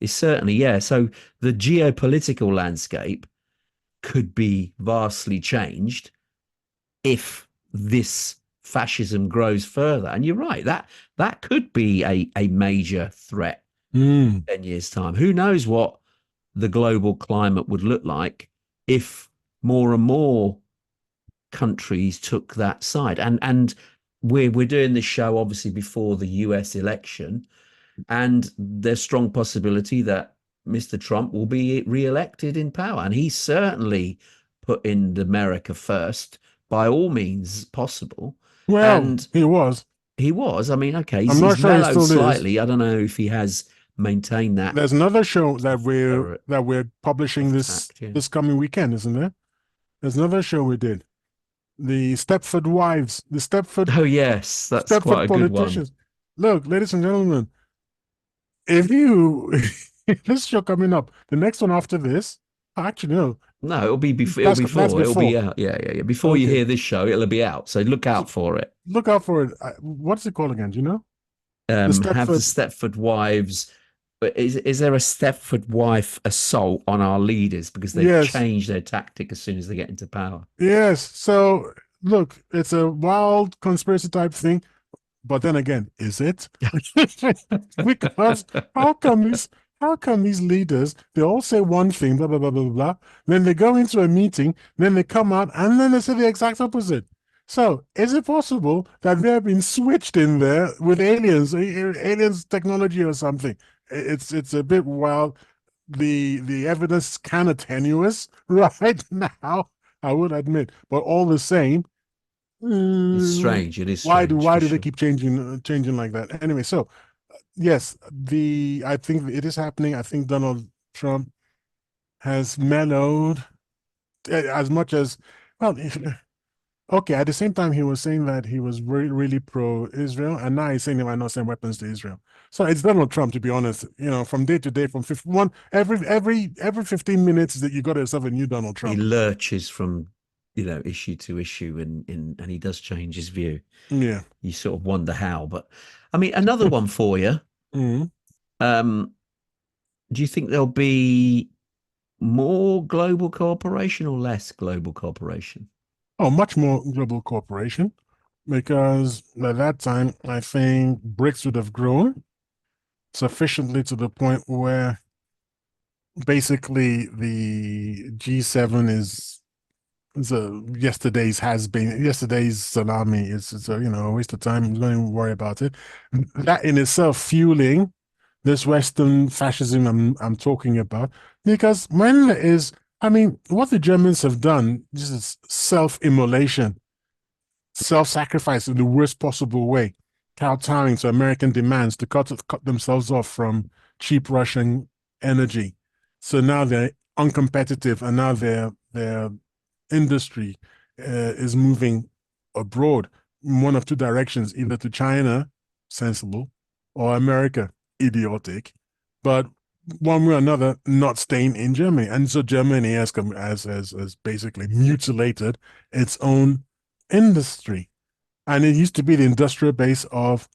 it's certainly, yeah. So the geopolitical landscape could be vastly changed if this fascism grows further. And you're right, that could be a major threat Mm. 10 years time. Who knows what the global climate would look like if more and more countries took that side. And we're doing this show obviously before the US election, and there's strong possibility that Mr. Trump will be re-elected in power. And he certainly put in America first by all means possible. Well, And he was. he was. I mean, okay, I'm not he's sure he mellowed still is. slightly. I don't know if he has maintained that There's another show that moderate we're publishing of this tact. Yeah. this coming weekend, isn't there? There's another show we did. The Stepford Wives, the Oh yes, that's quite Stepford a good one. politicians. Look, ladies and gentlemen, if you this show coming up, the next one after this, actually no, No, it'll be before. It'll that's be that's before. It'll be before. out. Yeah, yeah, yeah. Before you Okay, hear this show, it'll be out. So look so out for it. look out for it. What's it called again? Do you know? The Have the Stepford. Stepford wives. But is there a Stepford wife assault on our leaders because they've Yes, changed their tactic as soon as they get into power? yes. So look, it's a wild conspiracy type thing. But then again, is it? Because how come these leaders they all say one thing, blah blah blah blah blah, then they go into a meeting, then they come out, and then they say the exact opposite. So is it possible that they have been switched in there with aliens technology or something? It's a bit wild. The evidence is kind of tenuous right now, I would admit, but all the same, It's mm, strange. It is strange why for do they sure. keep changing like that? Anyway, so yes, the I think it is happening. I think Donald Trump has mellowed as much as well. Okay, at the same time, he was saying that he was really pro-Israel, and now he's saying they might not send weapons to Israel. So it's Donald Trump, to be honest. From day to day, from 51 every 15 minutes, that you got yourself a new Donald He Trump. lurches from issue to issue, and he does change his view. Yeah. You sort of wonder how. But I mean, another one for you. Mm-hmm. Um, do you think there'll be more global cooperation or less global cooperation? Oh, much more global cooperation, because at that time, I think BRICS would have grown sufficiently to the point where basically the G7 is yesterday's salami. It's a waste of time. Don't even worry about it. That in itself fueling this Western fascism I'm talking about, because when there is, I mean, what the Germans have done, this is self-immolation, self-sacrifice in the worst possible way, kowtowing to American demands to cut themselves off from cheap Russian energy. So now they're uncompetitive, and now their industry is moving abroad in one of two directions, either to China, sensible, or America, idiotic. But one way or another, not staying in Germany. And so Germany has basically mutilated its own industry. And it used to be the industrial base of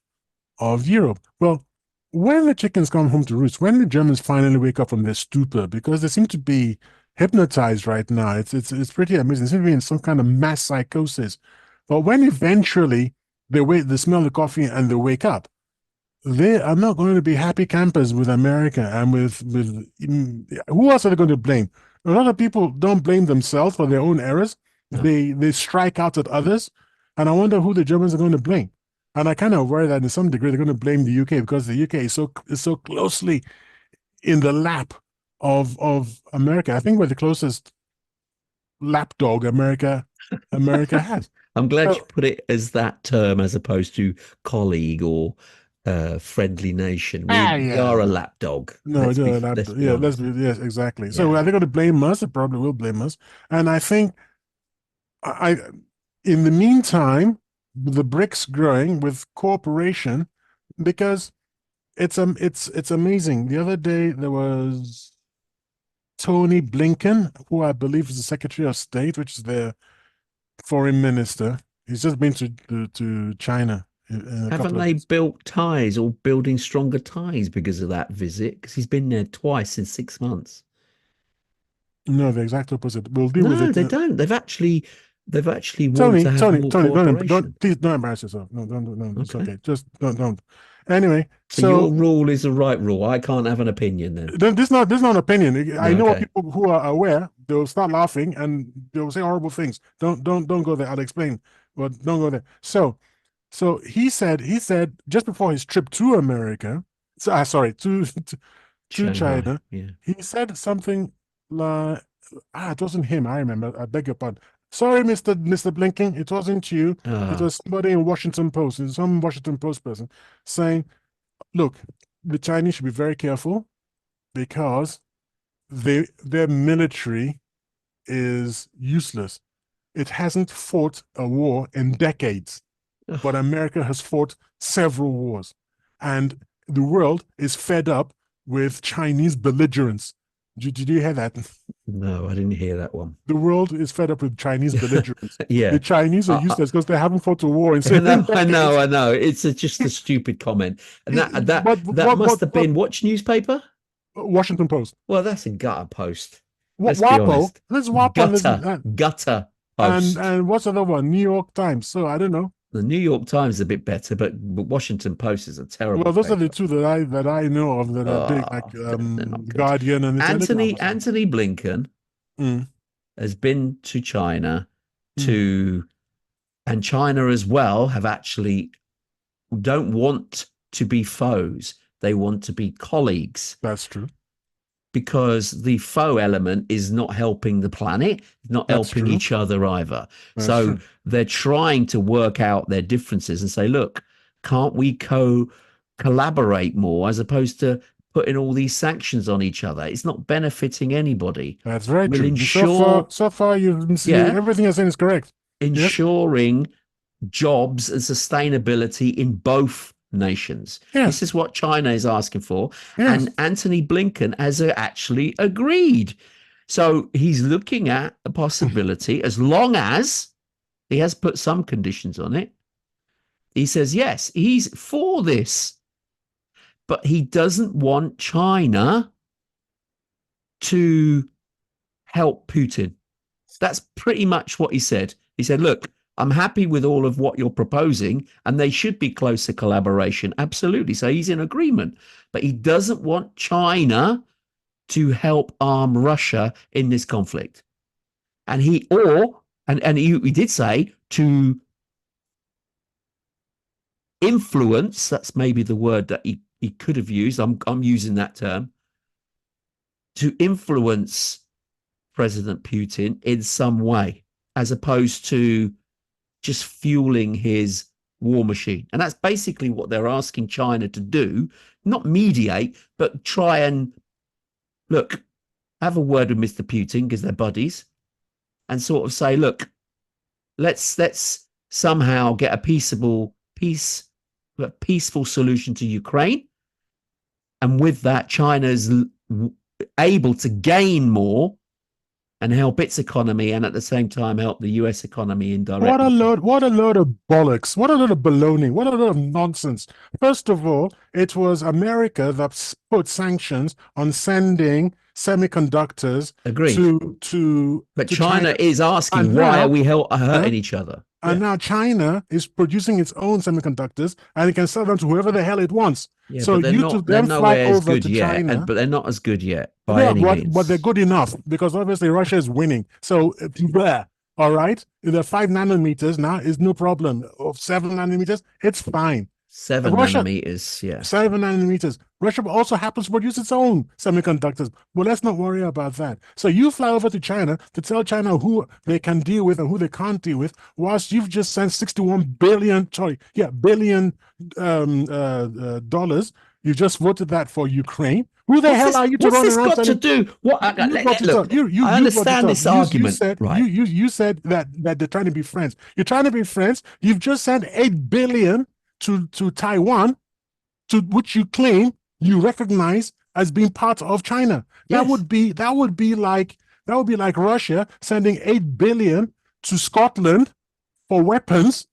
Europe. Well, when the chickens come home to roost, when the Germans finally wake up from their stupor, because they seem to be hypnotized right now, it's pretty amazing. They seem to be in some kind of mass psychosis. But when eventually they smell the coffee and they wake up, they are not going to be happy campers with America and with who else are they going to blame? A lot of people don't blame themselves for their own errors. No. They strike out at others, and I wonder who the Germans are going to blame. And I kind of worry that in some degree they're going to blame the UK, because the UK is so closely in the lap of America. I think we're the closest lapdog America has. I'm glad you So put it as that term as opposed to colleague or friendly nation. We yeah, are a no. lapdog. No, no, Let's be yeah, let's honest. be, yes, exactly. So Yeah. are they going to blame us? They probably will blame us. And I think I, in the meantime, the BRICS growing with cooperation, because it's amazing. The other day there was Tony Blinken, who I believe is the Secretary of State, which is their foreign minister. He's just been to China in a Haven't couple of they days. built ties or building stronger ties because of that visit? Because he's been there twice in 6 months. No, the exact opposite. We'll deal with No, it. they don't. They've actually wanted Tony, to have Tony, more Tony, cooperation. please don't embarrass yourself. No, don't, no, it's Okay. okay. Just don't. Anyway, So your so rule is the right rule. I can't have an opinion then. this is not an opinion. I No, know okay. people who are aware, they'll start laughing and they'll say horrible things. Don't go there. I'll explain, but don't go there. So he said just before his trip to America, sorry, to Shanghai. China, Yeah. he said something like, it wasn't him. I remember. I beg your pardon. Sorry, Mr. Blinken, it wasn't you. It Ah, was somebody in Washington Post, some Washington Post person saying, look, the Chinese should be very careful because their military is useless. It hasn't fought a war in decades, but America has fought several wars. And the world is fed up with Chinese belligerence. Did you hear that? no, I didn't hear that one. The world is fed up with Chinese belligerence. Yeah. The Chinese are I, useless because they haven't fought a war in I know, decades. I know. It's just a stupid comment. And that But that must have been which newspaper? Washington Post. Well, that's a gutter post. What Let's be WAPO? honest. There's WAPO Gutter and post. what's the other one? New York Times. So I don't know. The New York Times is a bit better, but Washington Post is a terrible Well, those are the paper. two that I know of that are big, like They're not good. Guardian and the Telegraph. Anthony Blinken Mm, has been to China mm, and China as well have actually don't want to be foes. They want to be colleagues that's true. because the foe element is not helping the planet, not That's helping true. each other either. That's So true. they're trying to work out their differences and say, look, can't we collaborate more as opposed to putting all these sanctions on each other? It's not benefiting anybody. That's very Will true. ensure, So far, yeah, everything you're saying is correct. Yes. ensuring jobs and sustainability in both nations. Yes. This is what China is asking for. Yes. And Anthony Blinken has actually agreed. So he's looking at a possibility, as long as he has put some conditions on it. He says, yes, he's for this, but he doesn't want China to help Putin. That's pretty much what he said. He said, look, I'm happy with all of what you're proposing, and they should be closer collaboration. Absolutely. So he's in agreement, but he doesn't want China to help arm Russia in this conflict. And he did say to influence, that's maybe the word that he could have used. I'm using that term, to influence President Putin in some way, as opposed to just fueling his war machine. And that's basically what they're asking China to do, not mediate, but try and look, have a word with Mr. Putin because they're buddies and sort of say, look, let's somehow get a peaceful solution to Ukraine. And with that, China's able to gain more and help its economy, and at the same time help the US economy indirectly. What a load of bollocks. What a load of baloney. What a load of nonsense. First of all, it was America that put sanctions on sending semiconductors Agreed. But China is asking, why are we hurting each other? And now China is producing its own semiconductors and it can sell them to whoever the hell it wants. Yeah, so but you to then fly over to China. But they're not as good yet by any means. But they're good enough because obviously Russia is winning. So, all right, the 5 nanometers now is no problem. Of 7 nanometers, it's fine. 7 nanometers, yeah. 7 nanometers. Russia also happens to produce its own semiconductors. But let's not worry about that. So you fly over to China to tell China who they can deal with and who they can't deal with, whilst you've just sent billion dollars. You just voted that for Ukraine. Who the hell are you to run around? What's this got to do? What? Look, I understand this argument. Right. You said that they're trying to be friends. You're trying to be friends. You've just sent $8 billion to Taiwan, to which you claim you recognize as being part of China. Yes. That would be like Russia sending 8 billion to Scotland for weapons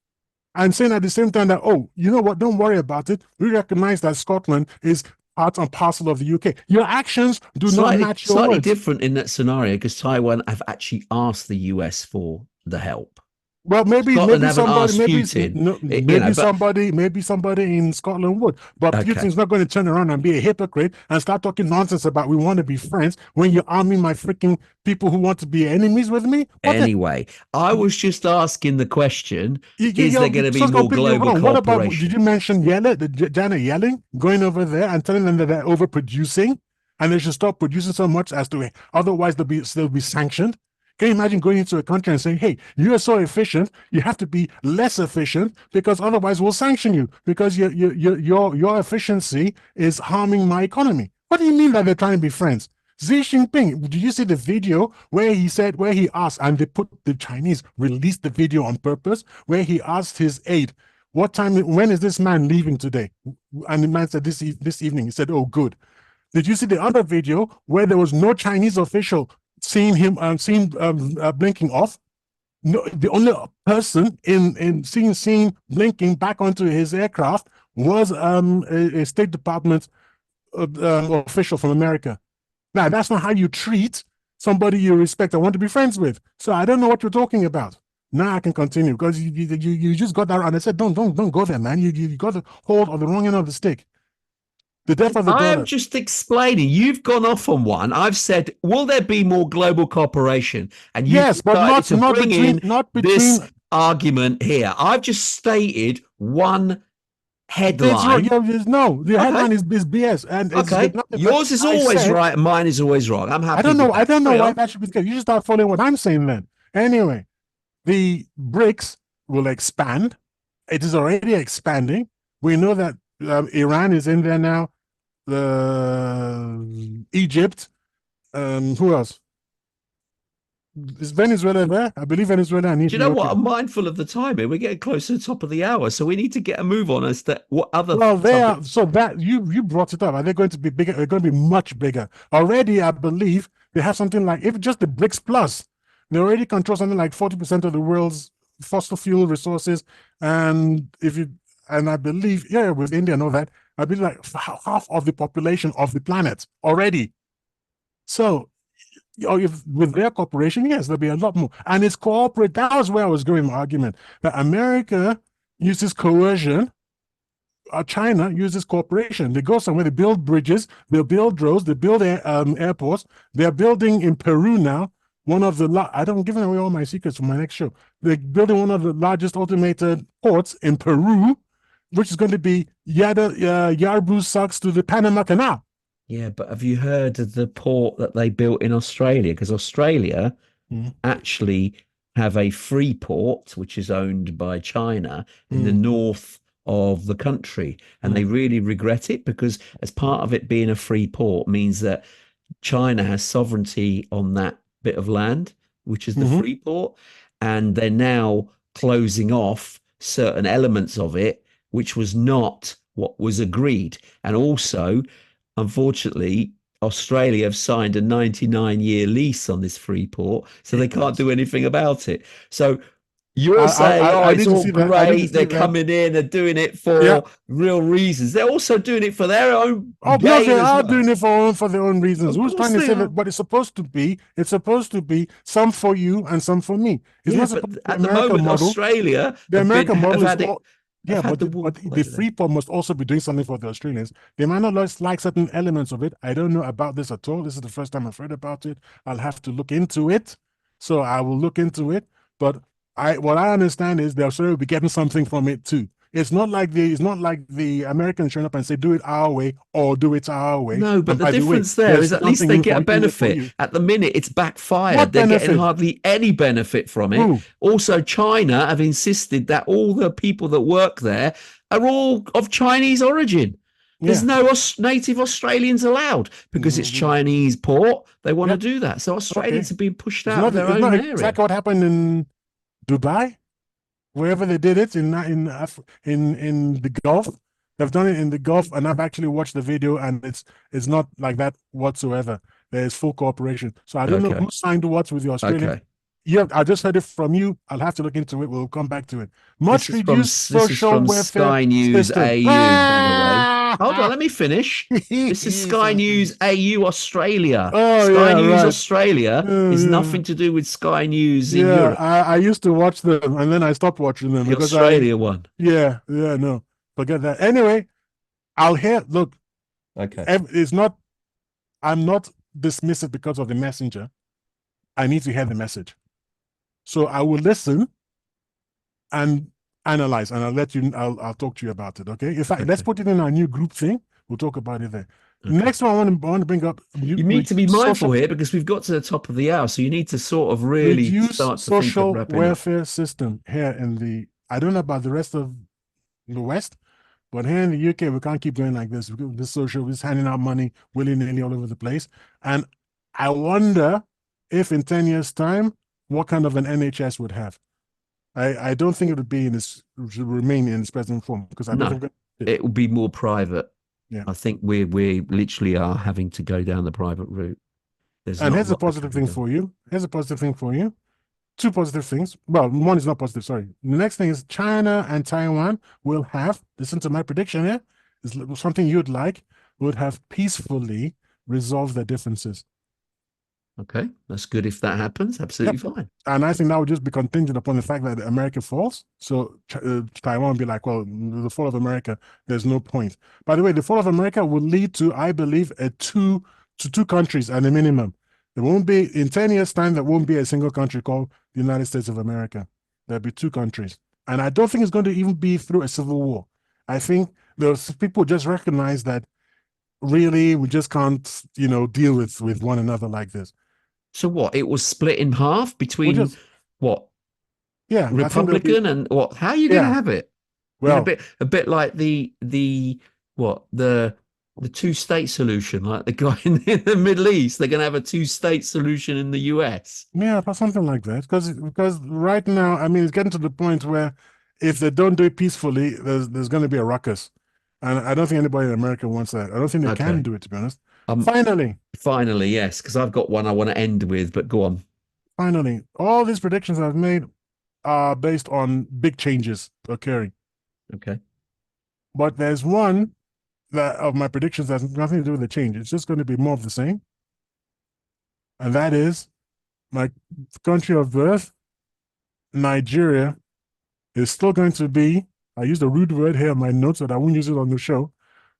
and saying at the same time that, oh, you know what, don't worry about it. We recognize that Scotland is part and parcel of the UK. Your actions do not match your slightly words. different in that scenario because Taiwan have actually asked the US for the help. Well, maybe Scotland haven't somebody, asked maybe Putin, no, you know, but maybe somebody in Scotland would, but okay. Putin's not going to turn around and be a hypocrite and start talking nonsense about we want to be friends when you're arming my freaking people who want to be enemies with me. Anyway, I was just asking the question: is there going to be so more global What about? Did cooperation? you mention Janet Yellen going over there and telling them that they're overproducing and they should stop producing so much as to otherwise they'll be sanctioned? Can you imagine going into a country and saying, hey, you're so efficient, you have to be less efficient because otherwise we'll sanction you because your efficiency is harming my economy? What do you mean that they're trying to be friends? Xi Jinping, did you see the video where he asked, and the Chinese released the video on purpose, where he asked his aide, when is this man leaving today? And the man said this evening. He said, oh, good. Did you see the other video where there was no Chinese official seeing him blinking off? No, the only person in seen blinking back onto his aircraft was a State Department official from America. Now, that's not how you treat somebody you respect and want to be friends with. So I don't know what you're talking about. Now I can continue because you just got that and I said, don't go there, man. You got the hold of the wrong end of the stick. The death of the daughter. I am just explaining. You've gone off on one. I've said, will there be more global cooperation? And you yes, but not between this argument here. I've just stated one headline. No, the headline is BS. And okay, yours is always right, and mine is always wrong. I'm happy. I don't know why that should be the case. You should start following what I'm saying then. Anyway, the BRICS will expand. It is already expanding. We know that Iran is in there now. Egypt. Who else? Is Venezuela there? I believe Venezuela and Ethiopia. Do you know what? I'm mindful of the time here. We're getting close to the top of the hour, so we need to get a move on as to what other. Well, they are. So that you brought it up. Are they going to be bigger? They're going to be much bigger. Already, I believe they have something like, if just the BRICS Plus, they already control something like 40% of the world's fossil fuel resources. And I believe, with India and all that, I believe like half of the population of the planet already. So, if with their cooperation, yes, there'll be a lot more. And it's cooperate. That was where I was going, my argument, that America uses coercion, China uses cooperation. They go somewhere, they build bridges, they build roads, they build airports. They're building in Peru now, one of the, I don't give away all my secrets for my next show. They're building one of the largest automated ports in Peru, which is going to be Yarbu sucks to the Panama Canal. Yeah, but have you heard of the port that they built in Australia? Because Australia actually have a free port, which is owned by China in the north of the country. And they really regret it because as part of it being a free port means that China has sovereignty on that bit of land, which is the free port. And they're now closing off certain elements of it, which was not what was agreed. And also, unfortunately, Australia have signed a 99-year lease on this free port, so they can't do anything about it. So you're saying, it's all great, they're coming in, they're doing it for real reasons. They're also doing it for their own gain. No, they are doing it for their own reasons. Who's trying to say that? But it's supposed to be some for you and some for me. It's not supposed to be at the moment, model. Australia, the American model is but the free port must also be doing something for the Australians. They might not like certain elements of it. I don't know about this at all. This is the first time I've heard about it. I'll have to look into it. So I will look into it. But what I understand is the Australia will be getting something from it too. It's not like the Americans showing up and say, do it our way or do it our way. No, but the difference there is at least they get a benefit. At the minute, it's backfired. They're getting hardly any benefit from it. Ooh. Also, China have insisted that all the people that work there are all of Chinese origin. There's no native Australians allowed because it's Chinese port. They want to do that. So Australians have been pushed out of their own area. Is that what happened in Dubai? Wherever they did it in the Gulf, They've done it in the Gulf, and I've actually watched the video, and it's not like that whatsoever. There's full cooperation. So I don't know Okay. who signed what with the Australian. Okay. Yeah, I just heard it from you. I'll have to look into it. We'll come back to it. Much reduced This is social from welfare Sky News system. AU, by the way. Hold on, let me finish. This is Sky News AU Australia. Oh, Sky yeah, News right. Australia is Yeah. nothing to do with Sky News in Yeah, Europe. I used to watch them, and then I stopped watching them The because Australia one. no, forget that. Anyway, I'll hear, look, Okay. it's not, I'm not dismissive because of the messenger. I need to hear the message. So I will listen and analyze, and I'll talk to you about it. Okay. In fact, let's put it in our new group thing. We'll talk about it there. Okay. Next one I want to bring up. You need to be mindful here because we've got to the top of the hour. So you need to sort of really start to think of wrapping welfare system here in I don't know about the rest of the West, but here in the UK, we can't keep going like this. This social, we're just handing out money willy-nilly all over the place. And I wonder if in 10 years' time, what kind of an NHS would have. I don't think it would be remain in its present form because I don't think it will be more private. Yeah. I think we literally are having to go down the private route. And here's a positive thing for you. Here's a positive thing for you. Two positive things. Well, one is not positive, sorry. The next thing is China and Taiwan will have, listen to my prediction here, is something you'd like, would have peacefully resolved their differences. Okay, that's good if that happens. Absolutely fine. And I think that would just be contingent upon the fact that America falls. So Taiwan would be like, well, the fall of America, there's no point. By the way, the fall of America will lead to, I believe, two countries at a minimum. There won't be, in 10 years' time, there won't be a single country called the United States of America. There'll be two countries. And I don't think it's going to even be through a civil war. I think those people just recognize that really we just can't, deal with one another like this. So what? It was split in half between what? Yeah, Republican and what? How are you going to have it? Well, a bit like the two-state solution, like the guy in the Middle East. They're going to have a two-state solution in the US. Yeah, something like that. Because right now, I mean, it's getting to the point where if they don't do it peacefully, there's going to be a ruckus, and I don't think anybody in America wants that. I don't think they can do it, to be honest. Finally, yes, because I've got one I want to end with, but go on. Finally, all these predictions I've made are based on big changes occurring. Okay. But there's one of my predictions that has nothing to do with the change. It's just going to be more of the same. And that is my country of birth, Nigeria, is still going to be, I used a rude word here in my notes, but I won't use it on the show.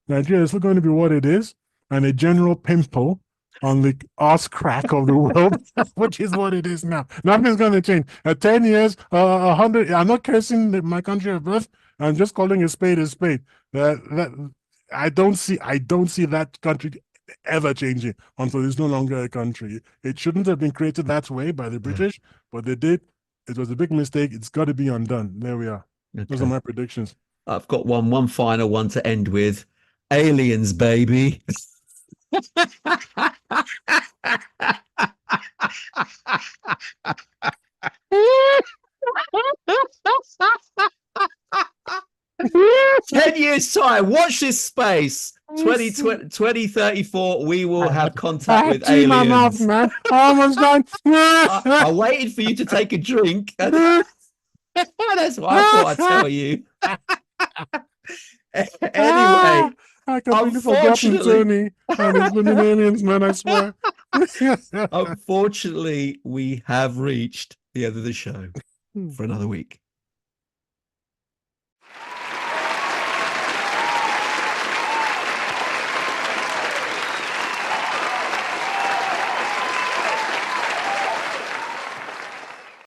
Nigeria is still going to be what it is, and a general pimple on the arse crack of the world, which is what it is now. Nothing's going to change. 10 years, 100, I'm not cursing my country of birth. I'm just calling a spade a spade. I don't see that country ever changing until it's no longer a country. It shouldn't have been created that way by the British, but they did. It was a big mistake. It's got to be undone. There we are. Okay. Those are my predictions. I've got one final one to end with. Aliens, baby. 10 years time, watch this space. 2034, we will have contact with aliens. My mouth, man. Almost done. I waited for you to take a drink. That's what I thought I'd tell you. Anyway, I completely forgotten Tony and his blooming aliens, man, I swear. Unfortunately, we have reached the end of the show for another week.